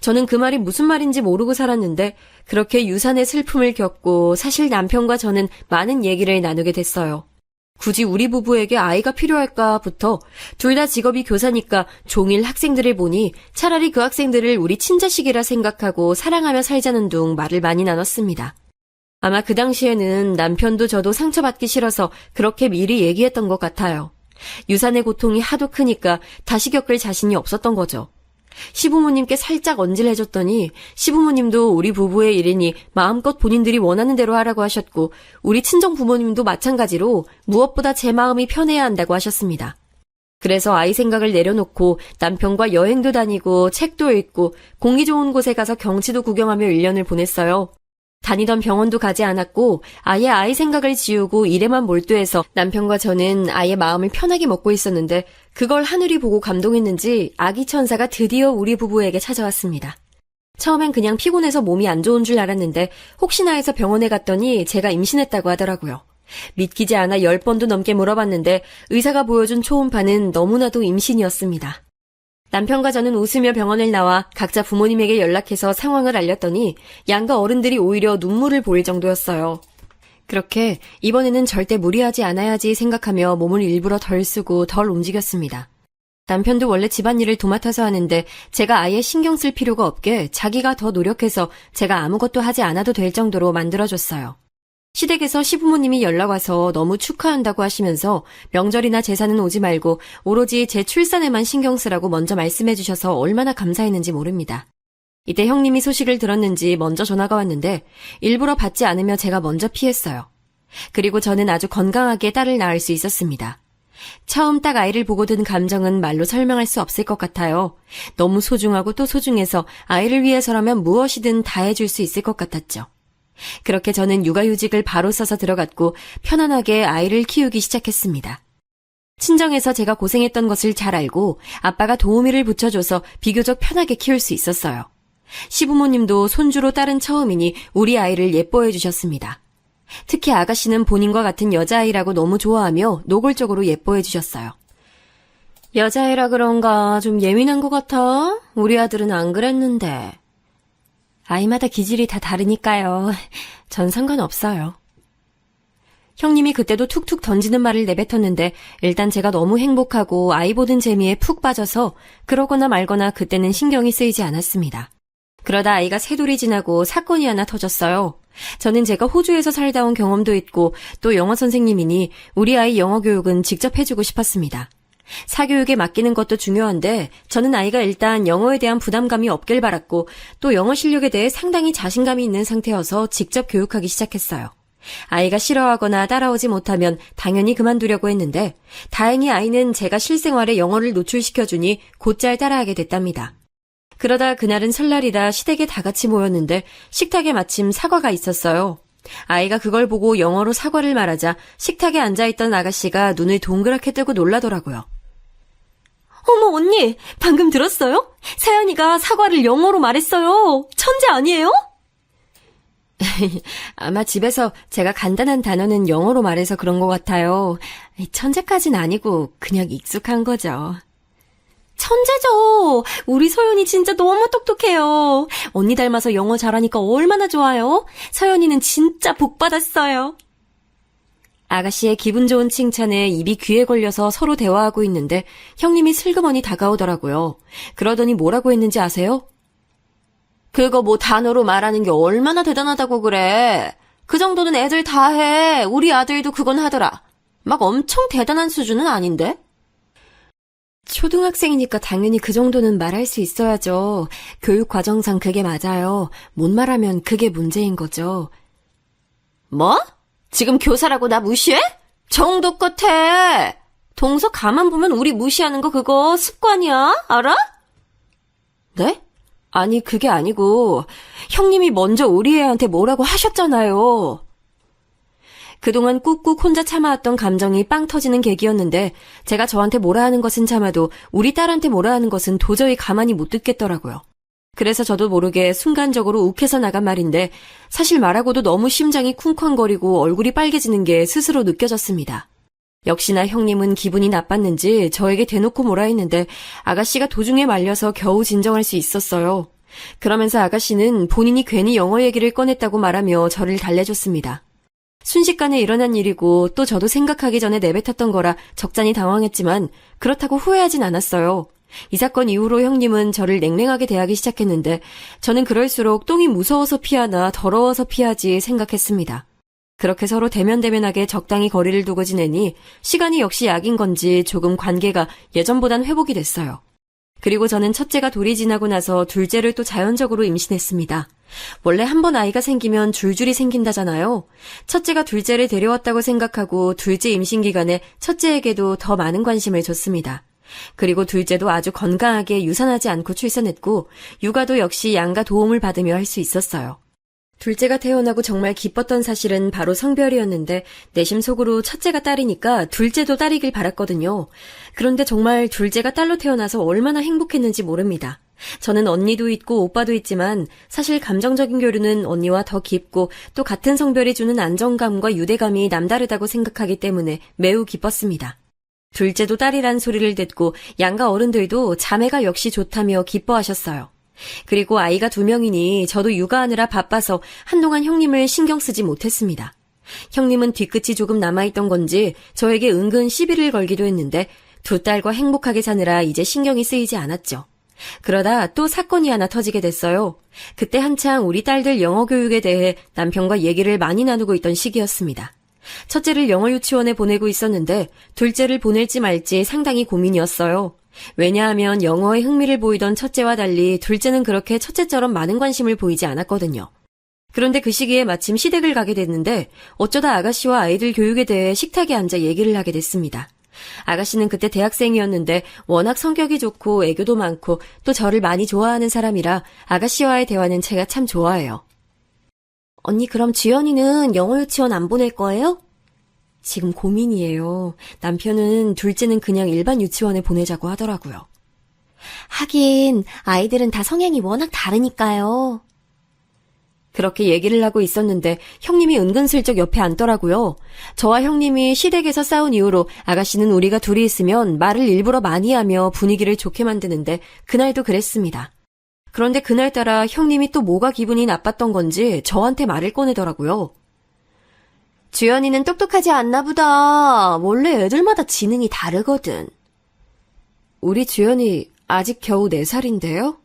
저는 그 말이 무슨 말인지 모르고 살았는데 그렇게 유산의 슬픔을 겪고 사실 남편과 저는 많은 얘기를 나누게 됐어요. 굳이 우리 부부에게 아이가 필요할까부터 둘 다 직업이 교사니까 종일 학생들을 보니 차라리 그 학생들을 우리 친자식이라 생각하고 사랑하며 살자는 둥 말을 많이 나눴습니다. 아마 그 당시에는 남편도 저도 상처받기 싫어서 그렇게 미리 얘기했던 것 같아요. 유산의 고통이 하도 크니까 다시 겪을 자신이 없었던 거죠. 시부모님께 살짝 언질해줬더니 시부모님도 우리 부부의 일이니 마음껏 본인들이 원하는 대로 하라고 하셨고 우리 친정 부모님도 마찬가지로 무엇보다 제 마음이 편해야 한다고 하셨습니다. 그래서 아이 생각을 내려놓고 남편과 여행도 다니고 책도 읽고 공기 좋은 곳에 가서 경치도 구경하며 1년을 보냈어요. 다니던 병원도 가지 않았고 아예 아이 생각을 지우고 일에만 몰두해서 남편과 저는 아이의 마음을 편하게 먹고 있었는데 그걸 하늘이 보고 감동했는지 아기 천사가 드디어 우리 부부에게 찾아왔습니다. 처음엔 그냥 피곤해서 몸이 안 좋은 줄 알았는데 혹시나 해서 병원에 갔더니 제가 임신했다고 하더라고요. 믿기지 않아 10번도 넘게 물어봤는데 의사가 보여준 초음파는 너무나도 임신이었습니다. 남편과 저는 웃으며 병원을 나와 각자 부모님에게 연락해서 상황을 알렸더니 양가 어른들이 오히려 눈물을 보일 정도였어요. 그렇게 이번에는 절대 무리하지 않아야지 생각하며 몸을 일부러 덜 쓰고 덜 움직였습니다. 남편도 원래 집안일을 도맡아서 하는데 제가 아예 신경 쓸 필요가 없게 자기가 더 노력해서 제가 아무것도 하지 않아도 될 정도로 만들어줬어요. 시댁에서 시부모님이 연락와서 너무 축하한다고 하시면서 명절이나 제사는 오지 말고 오로지 제 출산에만 신경 쓰라고 먼저 말씀해 주셔서 얼마나 감사했는지 모릅니다. 이때 형님이 소식을 들었는지 먼저 전화가 왔는데 일부러 받지 않으며 제가 먼저 피했어요. 그리고 저는 아주 건강하게 딸을 낳을 수 있었습니다. 처음 딱 아이를 보고 든 감정은 말로 설명할 수 없을 것 같아요. 너무 소중하고 또 소중해서 아이를 위해서라면 무엇이든 다 해줄 수 있을 것 같았죠. 그렇게 저는 육아휴직을 바로 써서 들어갔고 편안하게 아이를 키우기 시작했습니다. 친정에서 제가 고생했던 것을 잘 알고 아빠가 도우미를 붙여줘서 비교적 편하게 키울 수 있었어요. 시부모님도 손주로 딸은 처음이니 우리 아이를 예뻐해 주셨습니다. 특히 아가씨는 본인과 같은 여자아이라고 너무 좋아하며 노골적으로 예뻐해 주셨어요. 여자애라 그런가 좀 예민한 것 같아? 우리 아들은 안 그랬는데. 아이마다 기질이 다 다르니까요. 전 상관없어요. 형님이 그때도 툭툭 던지는 말을 내뱉었는데 일단 제가 너무 행복하고 아이 보는 재미에 푹 빠져서 그러거나 말거나 그때는 신경이 쓰이지 않았습니다. 그러다 아이가 세 돌이 지나고 사건이 하나 터졌어요. 저는 제가 호주에서 살다 온 경험도 있고 또 영어 선생님이니 우리 아이 영어 교육은 직접 해주고 싶었습니다. 사교육에 맡기는 것도 중요한데 저는 아이가 일단 영어에 대한 부담감이 없길 바랐고 또 영어 실력에 대해 상당히 자신감이 있는 상태여서 직접 교육하기 시작했어요. 아이가 싫어하거나 따라오지 못하면 당연히 그만두려고 했는데 다행히 아이는 제가 실생활에 영어를 노출시켜주니 곧잘 따라하게 됐답니다. 그러다 그날은 설날이라 시댁에 다 같이 모였는데 식탁에 마침 사과가 있었어요. 아이가 그걸 보고 영어로 사과를 말하자 식탁에 앉아있던 아가씨가 눈을 동그랗게 뜨고 놀라더라고요. 어머 언니, 방금 들었어요? 세연이가 사과를 영어로 말했어요. 천재 아니에요? 아마 집에서 제가 간단한 단어는 영어로 말해서 그런 것 같아요. 천재까진 아니고 그냥 익숙한 거죠. 천재죠. 우리 서연이 진짜 너무 똑똑해요. 언니 닮아서 영어 잘하니까 얼마나 좋아요. 서연이는 진짜 복 받았어요. 아가씨의 기분 좋은 칭찬에 입이 귀에 걸려서 서로 대화하고 있는데 형님이 슬그머니 다가오더라고요. 그러더니 뭐라고 했는지 아세요? 그거 뭐 단어로 말하는 게 얼마나 대단하다고 그래. 그 정도는 애들 다 해. 우리 아들도 그건 하더라. 막 엄청 대단한 수준은 아닌데? 초등학생이니까 당연히 그 정도는 말할 수 있어야죠. 교육 과정상 그게 맞아요. 못 말하면 그게 문제인 거죠. 뭐? 지금 교사라고 나 무시해? 정도껏 해. 동서 가만 보면 우리 무시하는 거 그거 습관이야. 알아? 네? 아니 그게 아니고 형님이 먼저 우리 애한테 뭐라고 하셨잖아요. 그동안 꾹꾹 혼자 참아왔던 감정이 빵 터지는 계기였는데 제가 저한테 뭐라 하는 것은 참아도 우리 딸한테 뭐라 하는 것은 도저히 가만히 못 듣겠더라고요. 그래서 저도 모르게 순간적으로 욱해서 나간 말인데 사실 말하고도 너무 심장이 쿵쾅거리고 얼굴이 빨개지는 게 스스로 느껴졌습니다. 역시나 형님은 기분이 나빴는지 저에게 대놓고 뭐라 했는데 아가씨가 도중에 말려서 겨우 진정할 수 있었어요. 그러면서 아가씨는 본인이 괜히 영어 얘기를 꺼냈다고 말하며 저를 달래줬습니다. 순식간에 일어난 일이고 또 저도 생각하기 전에 내뱉었던 거라 적잖이 당황했지만 그렇다고 후회하진 않았어요. 이 사건 이후로 형님은 저를 냉랭하게 대하기 시작했는데 저는 그럴수록 똥이 무서워서 피하나 더러워서 피하지 생각했습니다. 그렇게 서로 대면대면하게 적당히 거리를 두고 지내니 시간이 역시 약인 건지 조금 관계가 예전보단 회복이 됐어요. 그리고 저는 첫째가 돌이 지나고 나서 둘째를 또 자연적으로 임신했습니다. 원래 한 번 아이가 생기면 줄줄이 생긴다잖아요. 첫째가 둘째를 데려왔다고 생각하고 둘째 임신 기간에 첫째에게도 더 많은 관심을 줬습니다. 그리고 둘째도 아주 건강하게 유산하지 않고 출산했고 육아도 역시 양가 도움을 받으며 할 수 있었어요. 둘째가 태어나고 정말 기뻤던 사실은 바로 성별이었는데 내심 속으로 첫째가 딸이니까 둘째도 딸이길 바랐거든요. 그런데 정말 둘째가 딸로 태어나서 얼마나 행복했는지 모릅니다. 저는 언니도 있고 오빠도 있지만 사실 감정적인 교류는 언니와 더 깊고 또 같은 성별이 주는 안정감과 유대감이 남다르다고 생각하기 때문에 매우 기뻤습니다. 둘째도 딸이란 소리를 듣고 양가 어른들도 자매가 역시 좋다며 기뻐하셨어요. 그리고 아이가 2명이니 저도 육아하느라 바빠서 한동안 형님을 신경 쓰지 못했습니다. 형님은 뒤끝이 조금 남아있던 건지 저에게 은근 시비를 걸기도 했는데 두 딸과 행복하게 사느라 이제 신경이 쓰이지 않았죠. 그러다 또 사건이 하나 터지게 됐어요. 그때 한창 우리 딸들 영어 교육에 대해 남편과 얘기를 많이 나누고 있던 시기였습니다. 첫째를 영어 유치원에 보내고 있었는데 둘째를 보낼지 말지 상당히 고민이었어요. 왜냐하면 영어에 흥미를 보이던 첫째와 달리 둘째는 그렇게 첫째처럼 많은 관심을 보이지 않았거든요. 그런데 그 시기에 마침 시댁을 가게 됐는데 어쩌다 아가씨와 아이들 교육에 대해 식탁에 앉아 얘기를 하게 됐습니다. 아가씨는 그때 대학생이었는데 워낙 성격이 좋고 애교도 많고 또 저를 많이 좋아하는 사람이라 아가씨와의 대화는 제가 참 좋아해요. 언니 그럼 주연이는 영어 유치원 안 보낼 거예요? 지금 고민이에요. 남편은 둘째는 그냥 일반 유치원에 보내자고 하더라고요. 하긴 아이들은 다 성향이 워낙 다르니까요. 그렇게 얘기를 하고 있었는데 형님이 은근슬쩍 옆에 앉더라고요. 저와 형님이 시댁에서 싸운 이후로 아가씨는 우리가 둘이 있으면 말을 일부러 많이 하며 분위기를 좋게 만드는데 그날도 그랬습니다. 그런데 그날따라 형님이 또 뭐가 기분이 나빴던 건지 저한테 말을 꺼내더라고요. 주연이는 똑똑하지 않나 보다. 원래 애들마다 지능이 다르거든. 우리 주연이 아직 겨우 4살인데요?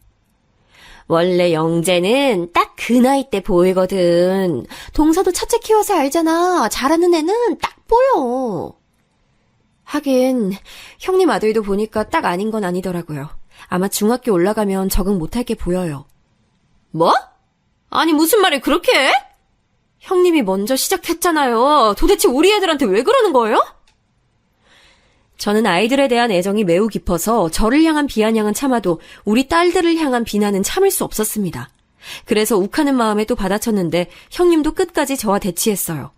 원래 영재는 딱 그 나이 때 보이거든. 동서도 첫째 키워서 알잖아. 잘하는 애는 딱 보여. 하긴 형님 아들도 보니까 딱 아닌 건 아니더라고요. 아마 중학교 올라가면 적응 못할 게 보여요. 뭐? 아니 무슨 말을 그렇게 해? 형님이 먼저 시작했잖아요. 도대체 우리 애들한테 왜 그러는 거예요? 저는 아이들에 대한 애정이 매우 깊어서 저를 향한 비아냥은 참아도 우리 딸들을 향한 비난은 참을 수 없었습니다. 그래서 욱하는 마음에 또 받아쳤는데 형님도 끝까지 저와 대치했어요.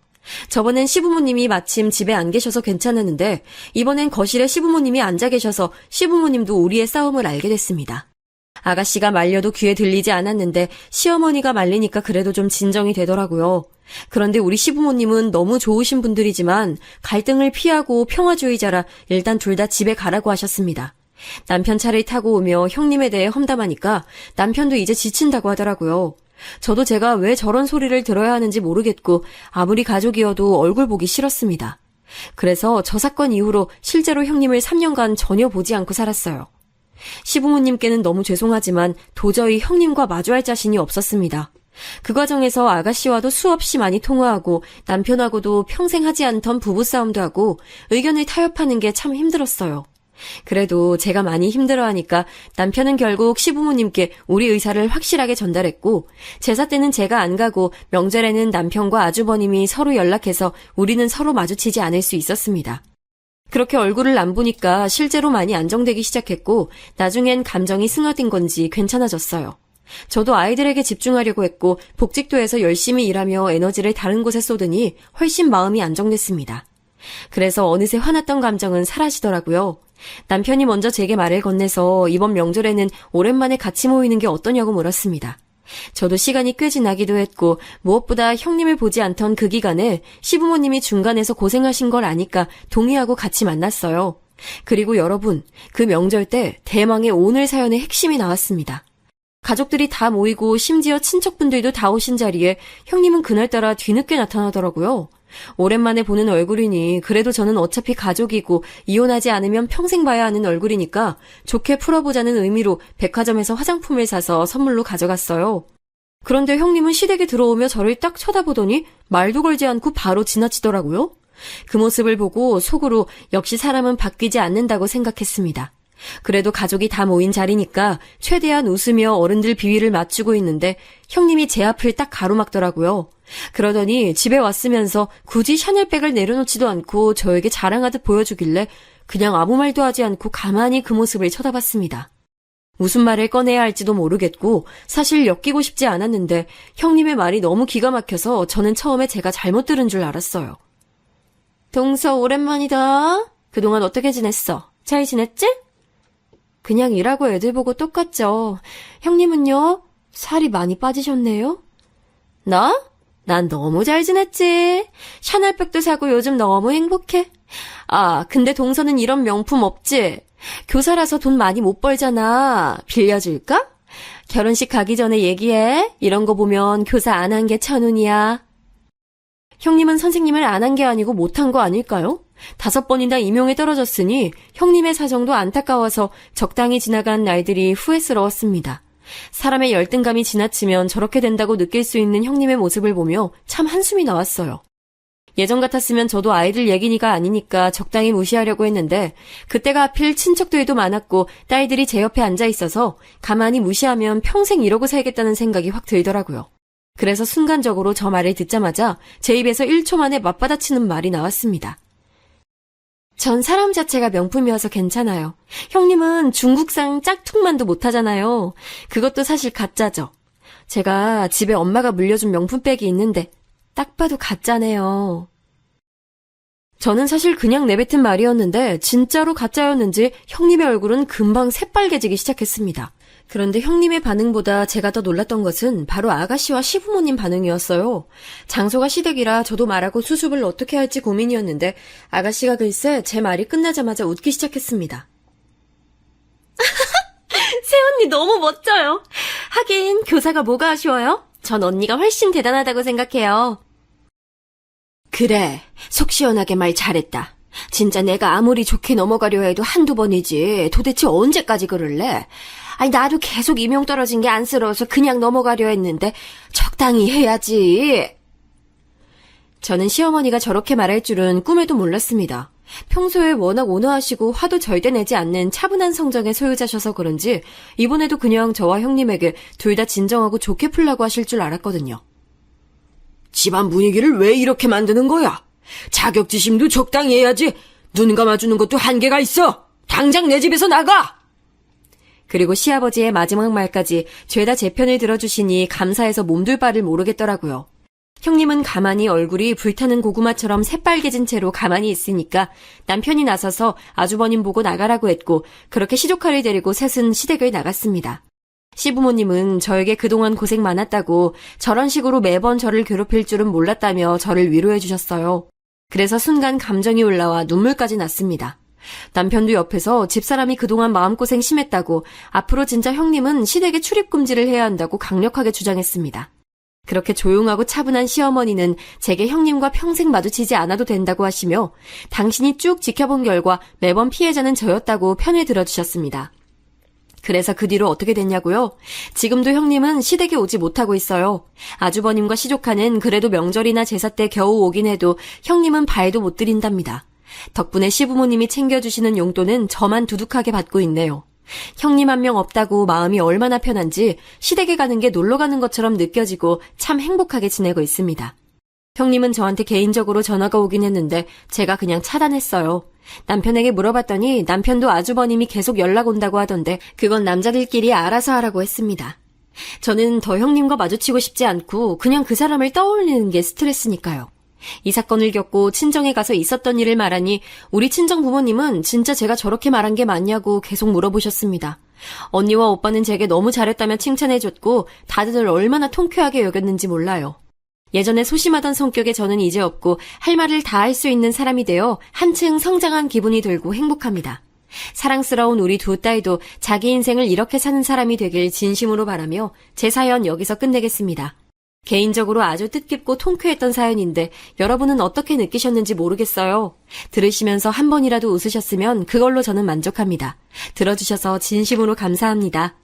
저번엔 시부모님이 마침 집에 안 계셔서 괜찮았는데 이번엔 거실에 시부모님이 앉아 계셔서 시부모님도 우리의 싸움을 알게 됐습니다. 아가씨가 말려도 귀에 들리지 않았는데 시어머니가 말리니까 그래도 좀 진정이 되더라고요. 그런데 우리 시부모님은 너무 좋으신 분들이지만 갈등을 피하고 평화주의자라 일단 둘 다 집에 가라고 하셨습니다. 남편 차를 타고 오며 형님에 대해 험담하니까 남편도 이제 지친다고 하더라고요. 저도 제가 왜 저런 소리를 들어야 하는지 모르겠고 아무리 가족이어도 얼굴 보기 싫었습니다. 그래서 저 사건 이후로 실제로 형님을 3년간 전혀 보지 않고 살았어요. 시부모님께는 너무 죄송하지만 도저히 형님과 마주할 자신이 없었습니다. 그 과정에서 아가씨와도 수없이 많이 통화하고 남편하고도 평생 하지 않던 부부싸움도 하고 의견을 타협하는 게 참 힘들었어요. 그래도 제가 많이 힘들어하니까 남편은 결국 시부모님께 우리 의사를 확실하게 전달했고 제사 때는 제가 안 가고 명절에는 남편과 아주버님이 서로 연락해서 우리는 서로 마주치지 않을 수 있었습니다. 그렇게 얼굴을 안 보니까 실제로 많이 안정되기 시작했고 나중엔 감정이 승화된 건지 괜찮아졌어요. 저도 아이들에게 집중하려고 했고 복직도에서 열심히 일하며 에너지를 다른 곳에 쏟으니 훨씬 마음이 안정됐습니다. 그래서 어느새 화났던 감정은 사라지더라고요. 남편이 먼저 제게 말을 건네서 이번 명절에는 오랜만에 같이 모이는 게 어떠냐고 물었습니다. 저도 시간이 꽤 지나기도 했고 무엇보다 형님을 보지 않던 그 기간에 시부모님이 중간에서 고생하신 걸 아니까 동의하고 같이 만났어요. 그리고 여러분, 그 명절 때 대망의 오늘 사연의 핵심이 나왔습니다. 가족들이 다 모이고 심지어 친척분들도 다 오신 자리에 형님은 그날따라 뒤늦게 나타나더라고요. 오랜만에 보는 얼굴이니 그래도 저는 어차피 가족이고 이혼하지 않으면 평생 봐야 하는 얼굴이니까 좋게 풀어보자는 의미로 백화점에서 화장품을 사서 선물로 가져갔어요. 그런데 형님은 시댁에 들어오며 저를 딱 쳐다보더니 말도 걸지 않고 바로 지나치더라고요. 그 모습을 보고 속으로 역시 사람은 바뀌지 않는다고 생각했습니다. 그래도 가족이 다 모인 자리니까 최대한 웃으며 어른들 비위를 맞추고 있는데 형님이 제 앞을 딱 가로막더라고요. 그러더니 집에 왔으면서 굳이 샤넬백을 내려놓지도 않고 저에게 자랑하듯 보여주길래 그냥 아무 말도 하지 않고 가만히 그 모습을 쳐다봤습니다. 무슨 말을 꺼내야 할지도 모르겠고 사실 엮이고 싶지 않았는데 형님의 말이 너무 기가 막혀서 저는 처음에 제가 잘못 들은 줄 알았어요. 동서 오랜만이다. 그동안 어떻게 지냈어? 잘 지냈지? 그냥 일하고 애들 보고 똑같죠. 형님은요? 살이 많이 빠지셨네요? 나? 난 너무 잘 지냈지. 샤넬백도 사고 요즘 너무 행복해. 아, 근데 동서는 이런 명품 없지? 교사라서 돈 많이 못 벌잖아. 빌려줄까? 결혼식 가기 전에 얘기해. 이런 거 보면 교사 안 한 게 천운이야. 형님은 선생님을 안 한 게 아니고 못한 거 아닐까요? 5번이나 임용에 떨어졌으니 형님의 사정도 안타까워서 적당히 지나간 날들이 후회스러웠습니다. 사람의 열등감이 지나치면 저렇게 된다고 느낄 수 있는 형님의 모습을 보며 참 한숨이 나왔어요. 예전 같았으면 저도 아이들 얘기니까 아니니까 적당히 무시하려고 했는데 그때가 하필 친척들도 많았고 딸들이 제 옆에 앉아 있어서 가만히 무시하면 평생 이러고 살겠다는 생각이 확 들더라고요. 그래서 순간적으로 저 말을 듣자마자 제 입에서 1초 만에 맞받아치는 말이 나왔습니다. 전 사람 자체가 명품이어서 괜찮아요. 형님은 중국상 짝퉁만도 못하잖아요. 그것도 사실 가짜죠. 제가 집에 엄마가 물려준 명품백이 있는데 딱 봐도 가짜네요. 저는 사실 그냥 내뱉은 말이었는데 진짜로 가짜였는지 형님의 얼굴은 금방 새빨개지기 시작했습니다. 그런데 형님의 반응보다 제가 더 놀랐던 것은 바로 아가씨와 시부모님 반응이었어요. 장소가 시댁이라 저도 말하고 수습을 어떻게 할지 고민이었는데 아가씨가 글쎄 제 말이 끝나자마자 웃기 시작했습니다. 새언니 너무 멋져요. 하긴 교사가 뭐가 아쉬워요? 전 언니가 훨씬 대단하다고 생각해요. 그래, 속 시원하게 말 잘했다. 진짜 내가 아무리 좋게 넘어가려 해도 한두 번이지 도대체 언제까지 그럴래? 아니 나도 계속 임용 떨어진 게 안쓰러워서 그냥 넘어가려 했는데 적당히 해야지. 저는 시어머니가 저렇게 말할 줄은 꿈에도 몰랐습니다. 평소에 워낙 온화하시고 화도 절대 내지 않는 차분한 성정의 소유자셔서 그런지 이번에도 그냥 저와 형님에게 둘 다 진정하고 좋게 풀라고 하실 줄 알았거든요. 집안 분위기를 왜 이렇게 만드는 거야? 자격지심도 적당히 해야지. 눈 감아주는 것도 한계가 있어. 당장 내 집에서 나가! 그리고 시아버지의 마지막 말까지 죄다 제 편을 들어주시니 감사해서 몸둘 바를 모르겠더라고요. 형님은 가만히 얼굴이 불타는 고구마처럼 새빨개진 채로 가만히 있으니까 남편이 나서서 아주버님 보고 나가라고 했고 그렇게 시조카를 데리고 셋은 시댁을 나갔습니다. 시부모님은 저에게 그동안 고생 많았다고 저런 식으로 매번 저를 괴롭힐 줄은 몰랐다며 저를 위로해 주셨어요. 그래서 순간 감정이 올라와 눈물까지 났습니다. 남편도 옆에서 집사람이 그동안 마음고생 심했다고 앞으로 진짜 형님은 시댁에 출입금지를 해야 한다고 강력하게 주장했습니다. 그렇게 조용하고 차분한 시어머니는 제게 형님과 평생 마주치지 않아도 된다고 하시며 당신이 쭉 지켜본 결과 매번 피해자는 저였다고 편을 들어주셨습니다. 그래서 그 뒤로 어떻게 됐냐고요? 지금도 형님은 시댁에 오지 못하고 있어요. 아주버님과 시조카는 그래도 명절이나 제사 때 겨우 오긴 해도 형님은 발도 못 들인답니다. 덕분에 시부모님이 챙겨주시는 용돈은 저만 두둑하게 받고 있네요. 형님 한 명 없다고 마음이 얼마나 편한지 시댁에 가는 게 놀러 가는 것처럼 느껴지고 참 행복하게 지내고 있습니다. 형님은 저한테 개인적으로 전화가 오긴 했는데 제가 그냥 차단했어요. 남편에게 물어봤더니 남편도 아주버님이 계속 연락 온다고 하던데 그건 남자들끼리 알아서 하라고 했습니다. 저는 더 형님과 마주치고 싶지 않고 그냥 그 사람을 떠올리는 게 스트레스니까요. 이 사건을 겪고 친정에 가서 있었던 일을 말하니 우리 친정 부모님은 진짜 제가 저렇게 말한 게 맞냐고 계속 물어보셨습니다. 언니와 오빠는 제게 너무 잘했다며 칭찬해줬고 다들 얼마나 통쾌하게 여겼는지 몰라요. 예전에 소심하던 성격의 저는 이제 없고 할 말을 다 할 수 있는 사람이 되어 한층 성장한 기분이 들고 행복합니다. 사랑스러운 우리 두 딸도 자기 인생을 이렇게 사는 사람이 되길 진심으로 바라며 제 사연 여기서 끝내겠습니다. 개인적으로 아주 뜻깊고 통쾌했던 사연인데 여러분은 어떻게 느끼셨는지 모르겠어요. 들으시면서 한 번이라도 웃으셨으면 그걸로 저는 만족합니다. 들어주셔서 진심으로 감사합니다.